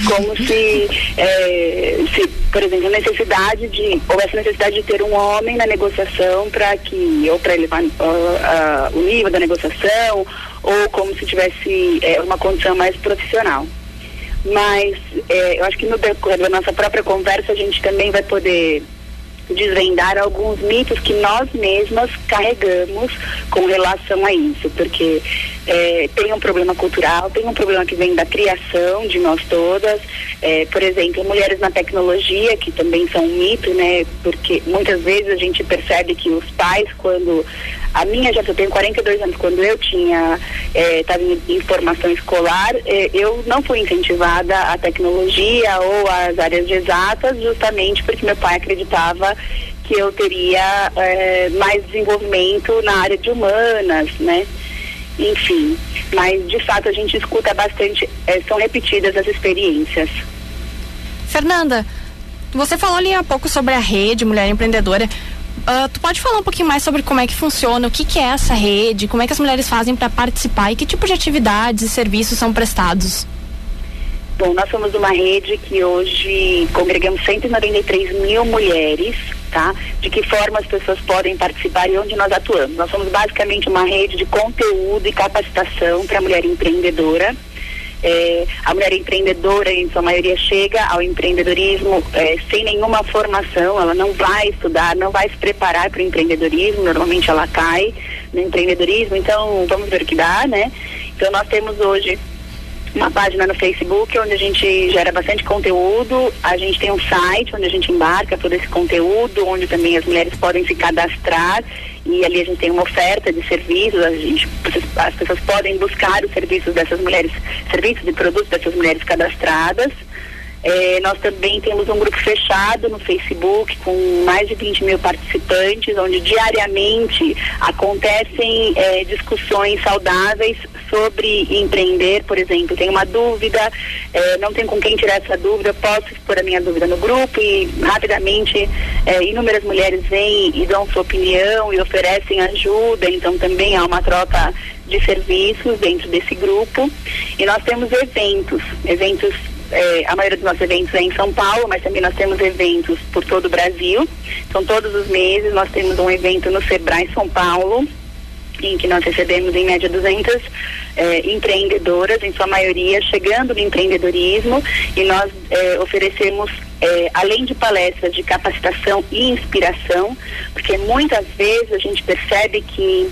Como se, por exemplo, essa necessidade de ter um homem na negociação para elevar o nível da negociação, ou como se tivesse uma condição mais profissional. Mas eu acho que no decorrer da nossa própria conversa a gente também vai poder desvendar alguns mitos que nós mesmas carregamos com relação a isso, porque tem um problema cultural, tem um problema que vem da criação de nós todas, por exemplo, mulheres na tecnologia, que também são um mito, né, porque muitas vezes a gente percebe que os pais, quando eu tenho 42 anos, quando eu estava em formação escolar, eu não fui incentivada à tecnologia ou às áreas de exatas, justamente porque meu pai acreditava que eu teria mais desenvolvimento na área de humanas, né? Enfim, mas de fato a gente escuta bastante, são repetidas as experiências. Fernanda, você falou ali há pouco sobre a Rede Mulher Empreendedora. Tu pode falar um pouquinho mais sobre como é que funciona, o que é essa rede, como é que as mulheres fazem para participar e que tipo de atividades e serviços são prestados? Bom, nós somos uma rede que hoje congregamos 193 mil mulheres, tá? De que forma as pessoas podem participar e onde nós atuamos. Nós somos basicamente uma rede de conteúdo e capacitação para a mulher empreendedora. A mulher empreendedora, em sua maioria, chega ao empreendedorismo sem nenhuma formação, ela não vai estudar, não vai se preparar para o empreendedorismo, normalmente ela cai no empreendedorismo, então vamos ver o que dá, né? Então nós temos hoje uma página no Facebook onde a gente gera bastante conteúdo, a gente tem um site onde a gente embarca todo esse conteúdo, onde também as mulheres podem se cadastrar e ali a gente tem uma oferta de serviços, as pessoas podem buscar os serviços dessas mulheres, serviços e produtos dessas mulheres cadastradas. Nós também temos um grupo fechado no Facebook com mais de 20 mil participantes, onde diariamente acontecem discussões saudáveis sobre empreender. Por exemplo, tem uma dúvida, não tem com quem tirar essa dúvida, posso expor a minha dúvida no grupo e rapidamente inúmeras mulheres vêm e dão sua opinião e oferecem ajuda, então também há uma troca de serviços dentro desse grupo. E nós temos eventos, a maioria dos nossos eventos é em São Paulo, mas também nós temos eventos por todo o Brasil. Então todos os meses nós temos um evento no Sebrae São Paulo, em que nós recebemos em média 200 empreendedoras, em sua maioria chegando no empreendedorismo, e nós oferecemos além de palestras de capacitação e inspiração, porque muitas vezes a gente percebe que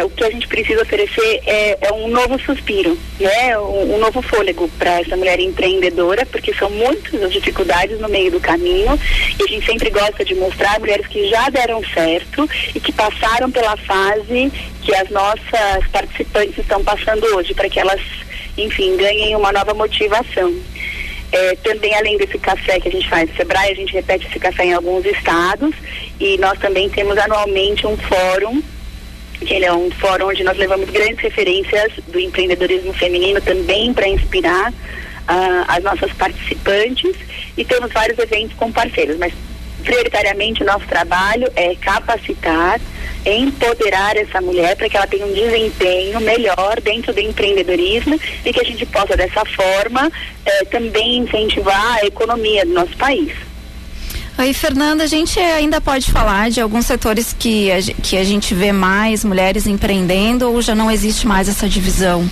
o que a gente precisa oferecer é um novo suspiro, né? Um novo fôlego para essa mulher empreendedora, porque são muitas as dificuldades no meio do caminho, e a gente sempre gosta de mostrar mulheres que já deram certo e que passaram pela fase que as nossas participantes estão passando hoje, para que elas, enfim, ganhem uma nova motivação. Também, além desse café que a gente faz no Sebrae, a gente repete esse café em alguns estados, e nós também temos anualmente um fórum, que ele é um fórum onde nós levamos grandes referências do empreendedorismo feminino também para inspirar as nossas participantes, e temos vários eventos com parceiros, mas prioritariamente o nosso trabalho é capacitar, empoderar essa mulher para que ela tenha um desempenho melhor dentro do empreendedorismo e que a gente possa dessa forma também incentivar a economia do nosso país. Aí, Fernanda, a gente ainda pode falar de alguns setores que a gente vê mais mulheres empreendendo, ou já não existe mais essa divisão?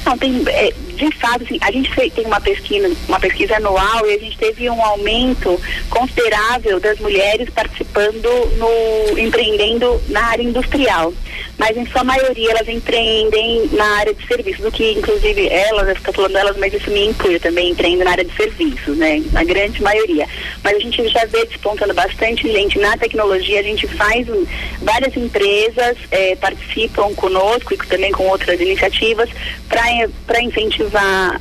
Não, tem, de fato, assim, a gente tem uma pesquisa anual, e a gente teve um aumento considerável das mulheres participando empreendendo na área industrial. Mas em sua maioria elas empreendem na área de serviços, do que inclusive eu estou falando delas, mas isso me inclui, eu também empreendo na área de serviços, né? Na grande maioria. Mas a gente já vê despontando bastante gente na tecnologia, a gente faz várias empresas participam conosco e também com outras iniciativas para incentivar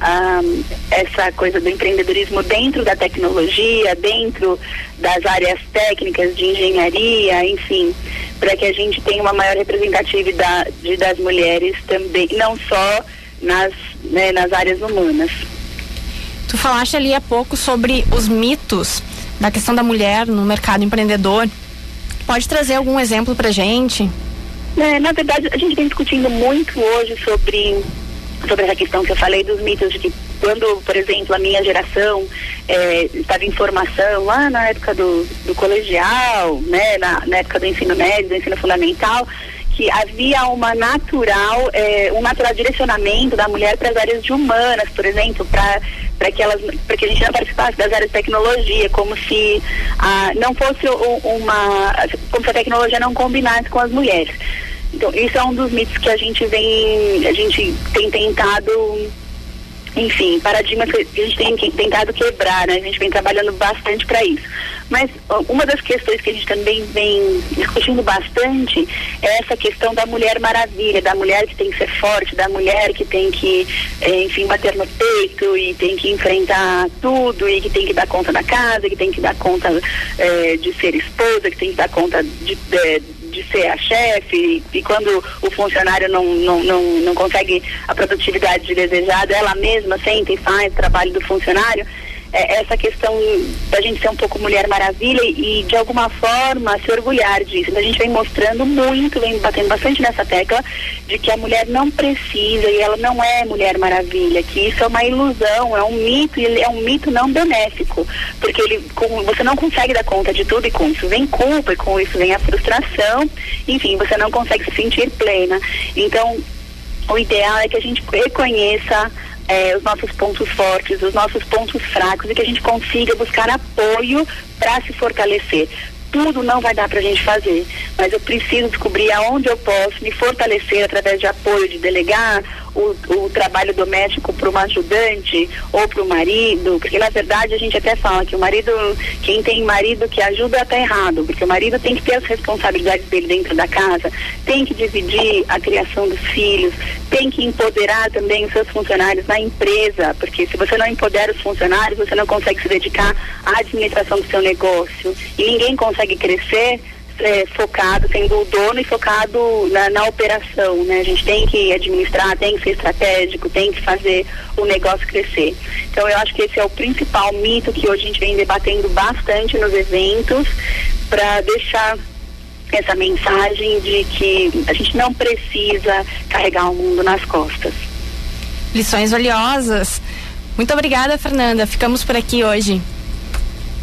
essa coisa do empreendedorismo dentro da tecnologia, dentro das áreas técnicas de engenharia, enfim, para que a gente tenha uma maior representatividade das mulheres também, não só nas áreas humanas. Tu falaste ali há pouco sobre os mitos da questão da mulher no mercado empreendedor. Pode trazer algum exemplo pra gente? Na verdade, a gente vem discutindo muito hoje sobre essa questão que eu falei dos mitos, de que quando, por exemplo, a minha geração estava em formação lá na época do colegial, né, na época do ensino médio, do ensino fundamental, que havia um natural direcionamento da mulher para as áreas de humanas, por exemplo, para que a gente não participasse das áreas de tecnologia, como se não fosse como se a tecnologia não combinasse com as mulheres. Então, isso é um dos mitos que a gente tem tentado, enfim, paradigmas que a gente tem tentado quebrar, né? A gente vem trabalhando bastante para isso. Mas uma das questões que a gente também vem discutindo bastante é essa questão da Mulher Maravilha, da mulher que tem que ser forte, da mulher que tem que, enfim, bater no peito e tem que enfrentar tudo e que tem que dar conta da casa, que tem que dar conta de ser esposa, que tem que dar conta de ser a chefe, e quando o funcionário não consegue a produtividade desejada, ela mesma senta e faz o trabalho do funcionário. Essa questão da gente ser um pouco Mulher Maravilha e de alguma forma se orgulhar disso. Então, a gente vem mostrando muito, vem batendo bastante nessa tecla de que a mulher não precisa e ela não é Mulher Maravilha, que isso é uma ilusão, é um mito, e é um mito não benéfico, porque você não consegue dar conta de tudo, e com isso vem culpa, e com isso vem a frustração, enfim, você não consegue se sentir plena. Então, o ideal é que a gente reconheça os nossos pontos fortes, os nossos pontos fracos, e que a gente consiga buscar apoio para se fortalecer. Tudo não vai dar pra gente fazer, mas eu preciso descobrir aonde eu posso me fortalecer através de apoio, de delegar o trabalho doméstico para uma ajudante ou para o marido, porque na verdade a gente até fala que quem tem marido que ajuda está errado, porque o marido tem que ter as responsabilidades dele dentro da casa, tem que dividir a criação dos filhos, tem que empoderar também os seus funcionários na empresa, porque se você não empodera os funcionários, você não consegue se dedicar à administração do seu negócio, e ninguém consegue crescer focado, sendo o dono e focado na operação, né? A gente tem que administrar, tem que ser estratégico, tem que fazer o negócio crescer. Então eu acho que esse é o principal mito que hoje a gente vem debatendo bastante nos eventos, para deixar essa mensagem de que a gente não precisa carregar o mundo nas costas. Lições valiosas. Muito obrigada, Fernanda. Ficamos por aqui hoje.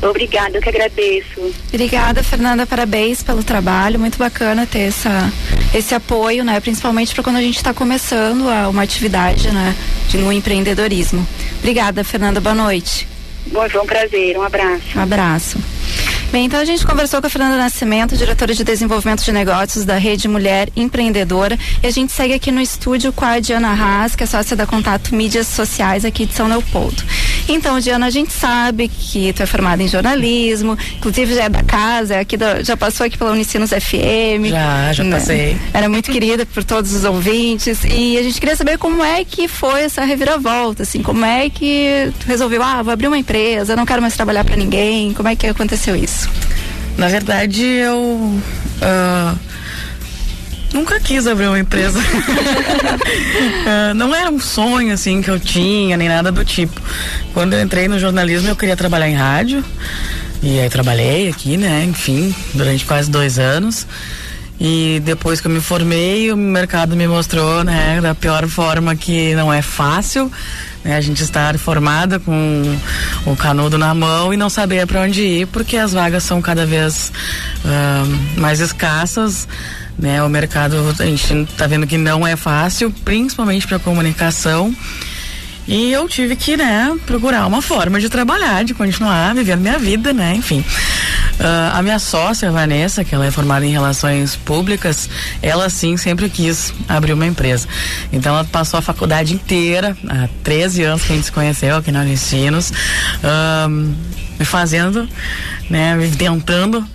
Obrigada, eu que agradeço. Obrigada, Fernanda, parabéns pelo trabalho, muito bacana ter esse apoio, né? Principalmente para quando a gente está começando uma atividade, né? No empreendedorismo. Obrigada, Fernanda, boa noite. Bom, foi um prazer, um abraço. Um abraço. Bem, então a gente conversou com a Fernanda Nascimento, diretora de desenvolvimento de negócios da Rede Mulher Empreendedora, e a gente segue aqui no estúdio com a Diana Haas, que é sócia da Contato Mídias Sociais aqui de São Leopoldo. Então, Diana, a gente sabe que tu é formada em jornalismo, inclusive já é da casa, já passou aqui pela Unicinos FM. Já né? Passei. Era muito querida por todos os ouvintes, e a gente queria saber como é que foi essa reviravolta, assim, como é que tu resolveu, vou abrir uma empresa, não quero mais trabalhar para ninguém, como é que aconteceu isso? Na verdade, eu nunca quis abrir uma empresa. Não era um sonho, assim, que eu tinha, nem nada do tipo. Quando eu entrei no jornalismo, eu queria trabalhar em rádio. E aí trabalhei aqui, né, enfim, durante quase 2 anos. E depois que eu me formei, o mercado me mostrou, né, da pior forma, que não é fácil, né, a gente estar formada com o canudo na mão e não saber para onde ir, porque as vagas são cada vez mais escassas, né, o mercado, a gente tá vendo que não é fácil, principalmente para comunicação. E eu tive que, né, procurar uma forma de trabalhar, de continuar vivendo minha vida, né, enfim. A minha sócia, a Vanessa, que ela é formada em relações públicas, ela sim sempre quis abrir uma empresa. Então ela passou a faculdade inteira, há 13 anos que a gente se conheceu aqui na Unicinos, me fazendo, né, me tentando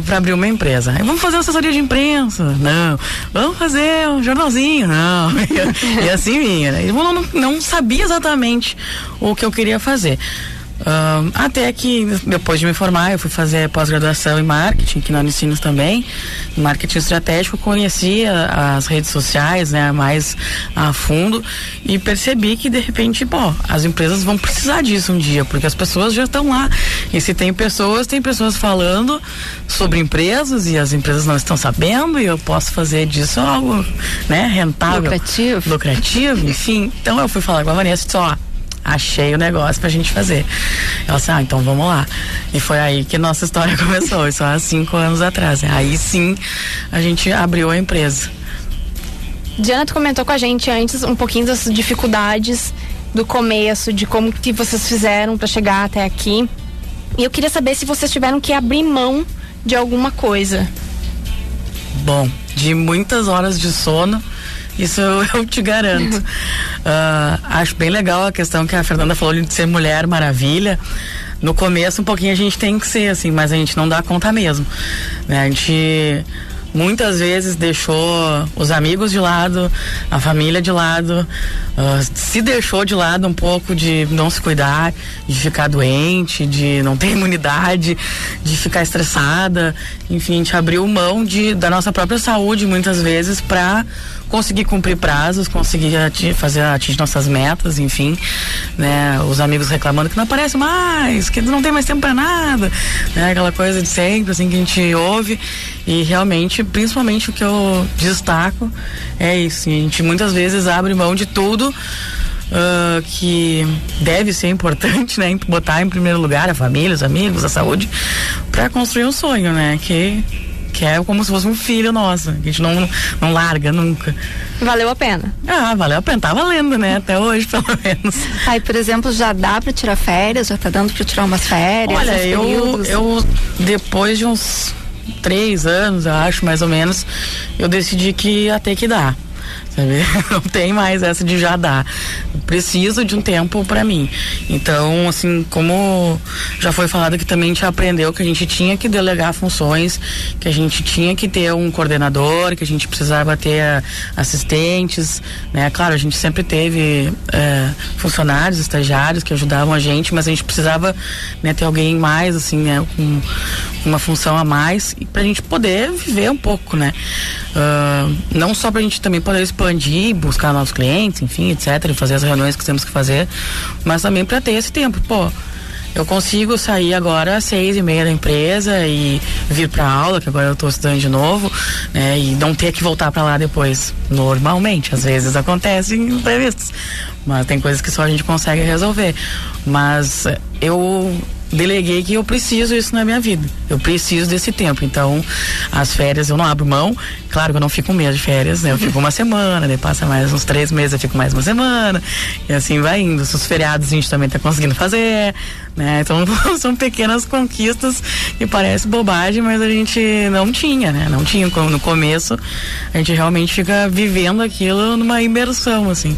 para abrir uma empresa. Vamos fazer uma assessoria de imprensa? Não. Vamos fazer um jornalzinho? Não. E assim vinha, né? Eu não sabia exatamente o que eu queria fazer. Até que depois de me formar, eu fui fazer pós-graduação em marketing, aqui na Unicinos também, em marketing estratégico. Conheci as redes sociais, né, mais a fundo, e percebi que de repente, as empresas vão precisar disso um dia, porque as pessoas já estão lá, e se tem pessoas falando sobre empresas e as empresas não estão sabendo, e eu posso fazer disso algo, né, rentável, lucrativo, enfim. Então eu fui falar com a Vanessa e disse, achei o negócio pra gente fazer. Ela disse, então vamos lá. E foi aí que nossa história começou, isso há 5 anos atrás. Aí sim, a gente abriu a empresa. Diana, tu comentou com a gente antes um pouquinho das dificuldades do começo, de como que vocês fizeram pra chegar até aqui. E eu queria saber se vocês tiveram que abrir mão de alguma coisa. Bom, de muitas horas de sono, isso eu te garanto. Acho bem legal a questão que a Fernanda falou de ser Mulher Maravilha. No começo, um pouquinho a gente tem que ser assim, mas a gente não dá conta mesmo, né? A gente muitas vezes deixou os amigos de lado, a família de lado, se deixou de lado um pouco de não se cuidar, de ficar doente, de não ter imunidade, de ficar estressada. Enfim, a gente abriu mão da nossa própria saúde muitas vezes para conseguir cumprir prazos, conseguir atingir nossas metas, enfim, né? Os amigos reclamando que não aparece mais, que não tem mais tempo para nada, né? Aquela coisa de sempre, assim, que a gente ouve. E realmente, principalmente o que eu destaco é isso, a gente muitas vezes abre mão de tudo que deve ser importante, né? Botar em primeiro lugar a família, os amigos, a saúde, para construir um sonho, né? Que é como se fosse um filho nosso, que a gente não larga nunca. Valeu a pena? Valeu a pena, tá valendo, né? Até hoje, pelo menos. Aí, por exemplo, já dá pra tirar férias? Já tá dando pra tirar umas férias? Olha, eu depois de uns 3 anos, eu acho, mais ou menos, eu decidi que ia ter que dar. Não tem mais essa de já dar. Preciso de um tempo pra mim. Então, assim, como já foi falado que também a gente aprendeu que a gente tinha que delegar funções, que a gente tinha que ter um coordenador, que a gente precisava ter assistentes, né? Claro, a gente sempre teve funcionários, estagiários que ajudavam a gente, mas a gente precisava, né, ter alguém mais, assim, né, com uma função a mais, pra gente poder viver um pouco, né? Não só pra gente também poder expandir, buscar novos clientes, enfim, etc, e fazer as reuniões que temos que fazer, mas também para ter esse tempo. Eu consigo sair agora às 6:30 da empresa e vir para aula, que agora eu estou estudando de novo, né, e não ter que voltar para lá depois. Normalmente, às vezes acontecem imprevistos, mas tem coisas que só a gente consegue resolver. Mas eu deleguei que eu preciso isso na minha vida, eu preciso desse tempo. Então as férias eu não abro mão. Claro que eu não fico um mês de férias, né? Eu fico uma semana, daí passa mais uns 3 meses, eu fico mais uma semana, e assim vai indo. Os feriados a gente também tá conseguindo fazer, né? Então são pequenas conquistas que parece bobagem, mas a gente não tinha, né? Não tinha no começo. A gente realmente fica vivendo aquilo numa imersão, assim.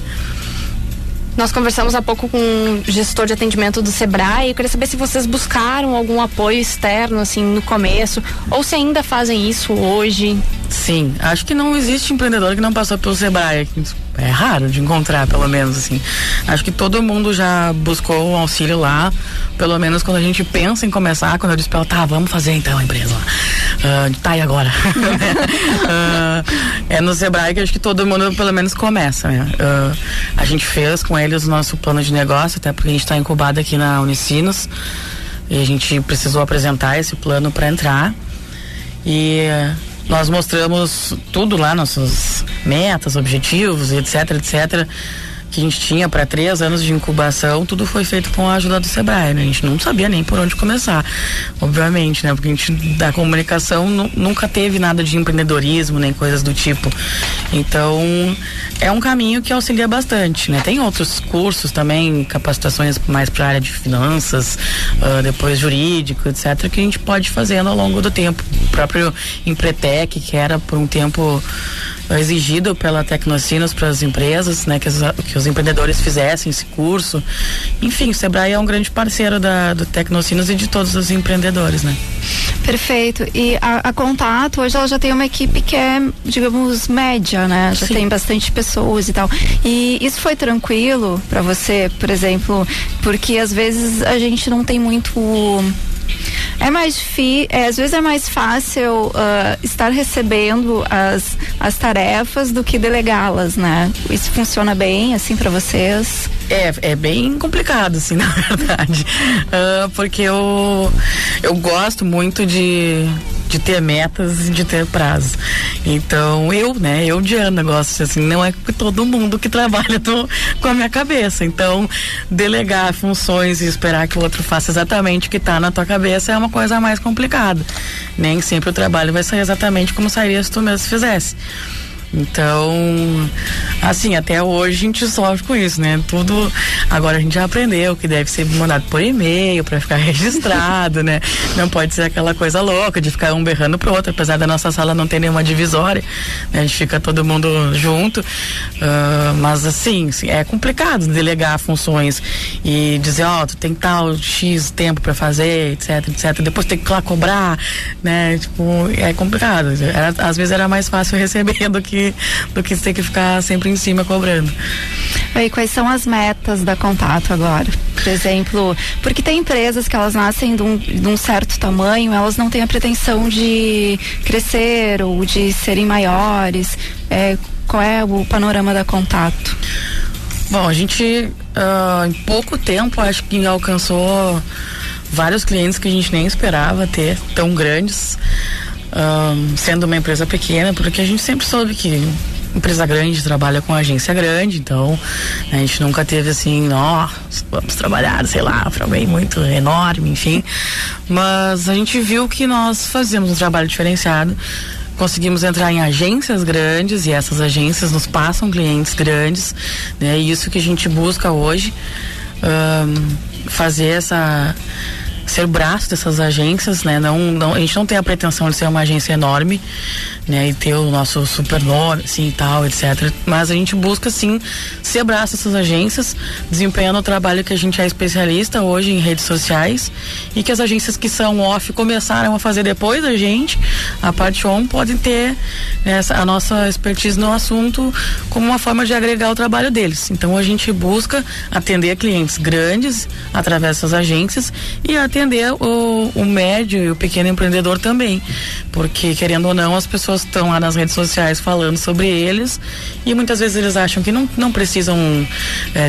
Nós conversamos há pouco com um gestor de atendimento do Sebrae. Eu queria saber se vocês buscaram algum apoio externo, assim, no começo, ou se ainda fazem isso hoje. Sim, acho que não existe empreendedor que não passou pelo Sebrae. É raro de encontrar, pelo menos, assim. Acho que todo mundo já buscou um auxílio lá, pelo menos quando a gente pensa em começar, quando eu disse pra ela, vamos fazer então a empresa lá. Tá, e agora? É no Sebrae que acho que todo mundo pelo menos começa, né? A gente fez com eles o nosso plano de negócio, até porque a gente está incubado aqui na Unicinos e a gente precisou apresentar esse plano para entrar e nós mostramos tudo lá, nossas metas, objetivos, etc, que a gente tinha para 3 anos de incubação. Tudo foi feito com a ajuda do Sebrae, né? A gente não sabia nem por onde começar, obviamente, né? Porque a gente da comunicação nunca teve nada de empreendedorismo, nem coisas do tipo. Então, é um caminho que auxilia bastante, né? Tem outros cursos também, capacitações mais para a área de finanças, depois jurídico, etc, que a gente pode ir fazendo ao longo do tempo. O próprio Empretec, que era por um tempo exigido pela Tecnocinos para as empresas, né, que os empreendedores fizessem esse curso. Enfim, o Sebrae é um grande parceiro do Tecnocinos e de todos os empreendedores, né? Perfeito. E a Contato hoje ela já tem uma equipe que é, digamos, média, né? Já tem bastante pessoas e tal. E isso foi tranquilo para você, por exemplo, porque às vezes a gente não tem muito às vezes é mais fácil estar recebendo as tarefas do que delegá-las, né? Isso funciona bem, assim, para vocês? É bem complicado, assim, na verdade. Porque eu gosto muito de ter metas e de ter prazo. Então, eu de Ana gosto, assim, não é todo mundo que trabalha com a minha cabeça. Então, delegar funções e esperar que o outro faça exatamente o que está na tua cabeça é uma coisa mais complicada. Nem sempre o trabalho vai sair exatamente como sairia se tu mesmo fizesse. Então, assim, até hoje a gente sofre com isso, né? Tudo, agora a gente já aprendeu que deve ser mandado por e-mail para ficar registrado, né? Não pode ser aquela coisa louca de ficar um berrando pro outro, apesar da nossa sala não ter nenhuma divisória, né? A gente fica todo mundo junto, mas assim, é complicado delegar funções e dizer, tu tem tal X tempo para fazer, etc, depois tem que ir lá cobrar, né? Tipo, é complicado. Às vezes era mais fácil receber do que ter que ficar sempre em cima cobrando. E quais são as metas da Contato agora? Por exemplo, porque tem empresas que elas nascem de um certo tamanho, elas não têm a pretensão de crescer ou de serem maiores. Qual é o panorama da Contato? Bom, a gente em pouco tempo acho que alcançou vários clientes que a gente nem esperava ter, tão grandes. Sendo uma empresa pequena, porque a gente sempre soube que empresa grande trabalha com agência grande, então a gente nunca teve assim, vamos trabalhar, sei lá, para alguém muito enorme, enfim, mas a gente viu que nós fazíamos um trabalho diferenciado, conseguimos entrar em agências grandes e essas agências nos passam clientes grandes, né? E isso que a gente busca hoje, fazer ser o braço dessas agências, né? Não, a gente não tem a pretensão de ser uma agência enorme, né? E ter o nosso super nome, assim, e tal, etc. Mas a gente busca, sim, ser braço dessas agências, desempenhando o trabalho que a gente é especialista hoje em redes sociais e que as agências que são off começaram a fazer depois da gente, a parte on, podem ter a nossa expertise no assunto como uma forma de agregar o trabalho deles. Então a gente busca atender clientes grandes através dessas agências e atender o médio e o pequeno empreendedor também, porque querendo ou não as pessoas estão lá nas redes sociais falando sobre eles e muitas vezes eles acham que não precisam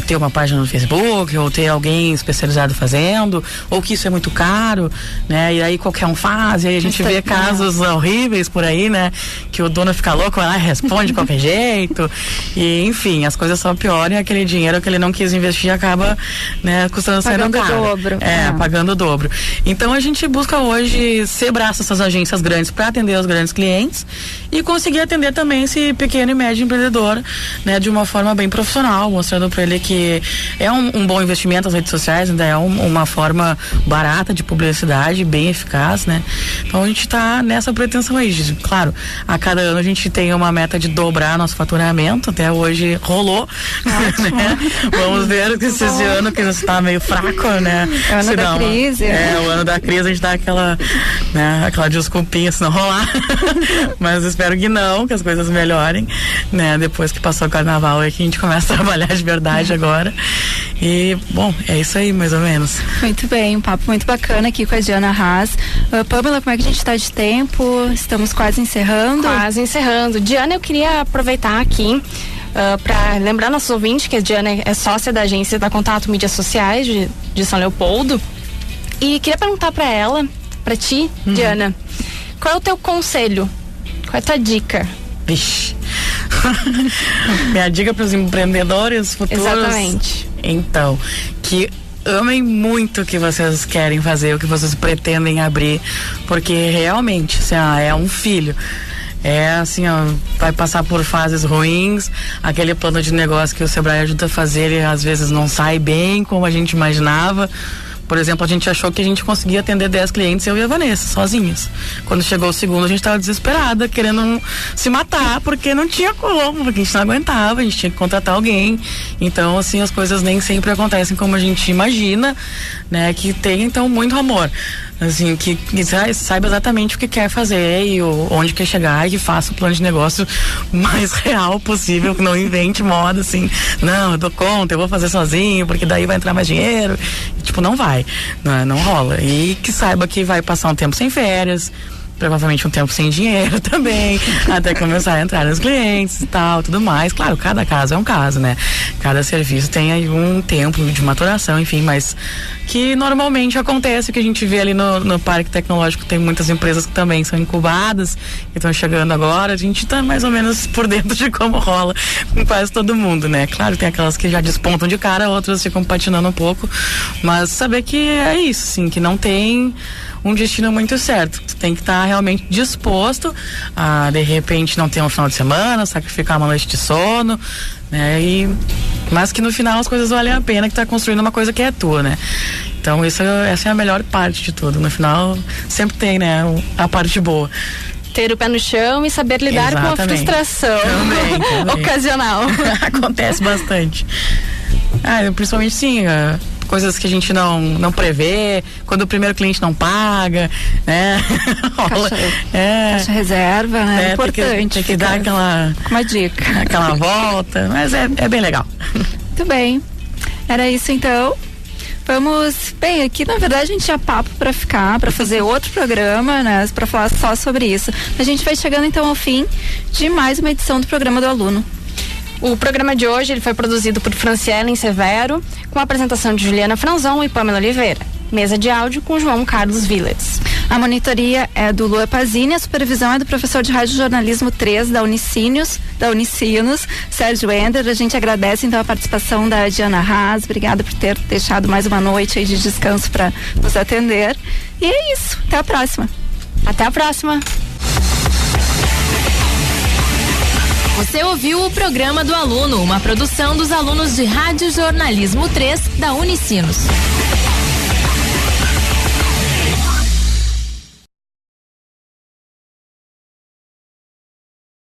ter uma página no Facebook ou ter alguém especializado fazendo, ou que isso é muito caro, né? E aí qualquer um faz, e aí a gente vê casos horríveis por aí, né? Que o dono fica louco, vai lá e responde de qualquer jeito, e enfim, as coisas só pioram e aquele dinheiro que ele não quis investir acaba, né, custando sendo caro. Pagando o dobro. Então a gente busca hoje ser braço dessas agências grandes para atender os grandes clientes e conseguir atender também esse pequeno e médio empreendedor, né, de uma forma bem profissional, mostrando para ele que é um bom investimento as redes sociais, ainda é uma forma barata de publicidade, bem eficaz, né? Então a gente está nessa pretensão aí, claro, a cada ano a gente tem uma meta de dobrar nosso faturamento, até hoje rolou, né? Vamos ver que esse ano que está meio fraco, né? É o ano da crise. O ano da crise a gente dá aquela desculpinha se não rolar, mas espero que não, que as coisas melhorem, né? Depois que passou o carnaval é que a gente começa a trabalhar de verdade agora. E, bom, é isso aí, mais ou menos. Muito bem, um papo muito bacana aqui com a Diana Haas. Pamela, como é que a gente está de tempo? Estamos quase encerrando. Quase encerrando. Diana, eu queria aproveitar aqui para lembrar nossos ouvintes que a Diana é sócia da agência da Contato Mídias Sociais de São Leopoldo. E queria perguntar para ela, para ti, Diana, qual é o teu conselho? Qual é a tua dica? Vixe. Minha dica para os empreendedores futuros. Exatamente. Então, que amem muito o que vocês querem fazer, o que vocês pretendem abrir, porque realmente, assim, é um filho. É assim, vai passar por fases ruins, aquele plano de negócio que o Sebrae ajuda a fazer, ele às vezes não sai bem como a gente imaginava. Por exemplo, a gente achou que a gente conseguia atender 10 clientes, eu e a Vanessa, sozinhas. Quando chegou o segundo, a gente estava desesperada, querendo se matar, porque não tinha como, porque a gente não aguentava, a gente tinha que contratar alguém. Então, assim, as coisas nem sempre acontecem como a gente imagina, né? Que tem, então, muito amor. Assim, que saiba exatamente o que quer fazer e onde quer chegar, e que faça o plano de negócio mais real possível, que não invente moda assim, não, eu dou conta, eu vou fazer sozinho, porque daí vai entrar mais dinheiro. E, tipo, não vai, não rola. E que saiba que vai passar um tempo sem férias, provavelmente um tempo sem dinheiro também, até começar a entrar nos clientes e tal, tudo mais. Claro, cada caso é um caso, né? Cada serviço tem aí um tempo de maturação, enfim, mas que normalmente acontece, o que a gente vê ali no Parque Tecnológico, tem muitas empresas que também são incubadas, que estão chegando agora, a gente tá mais ou menos por dentro de como rola com quase todo mundo, né? Claro, tem aquelas que já despontam de cara, outras ficam patinando um pouco, mas saber que é isso, sim, que não tem um destino muito certo. Tu tem que estar realmente disposto a, de repente, não ter um final de semana, sacrificar uma noite de sono, né? Mas que no final as coisas valem a pena, que tá construindo uma coisa que é tua, né? Então essa é a melhor parte de tudo. No final sempre tem, né, a parte boa. Ter o pé no chão e saber lidar com a frustração também. Ocasional. Acontece bastante. Principalmente sim, coisas que a gente não prevê, quando o primeiro cliente não paga, né? Caixa reserva, né? É importante. Tem que dar uma dica. Aquela volta, mas é bem legal. Muito bem. Era isso então. Vamos, bem, aqui na verdade a gente tinha papo para fazer outro programa, né, para falar só sobre isso. A gente vai chegando então ao fim de mais uma edição do Programa do Aluno. O programa de hoje ele foi produzido por Franciele Severo, com a apresentação de Juliana Franzon e Pamela Oliveira. Mesa de áudio com João Carlos Villers. A monitoria é do Lua Pazini, a supervisão é do professor de Rádio Jornalismo 3 da Unicinos, Sérgio Ender. A gente agradece então a participação da Diana Haas. Obrigada por ter deixado mais uma noite aí de descanso para nos atender. E é isso. Até a próxima. Até a próxima. Você ouviu o Programa do Aluno, uma produção dos alunos de Rádio Jornalismo 3 da Unicinos.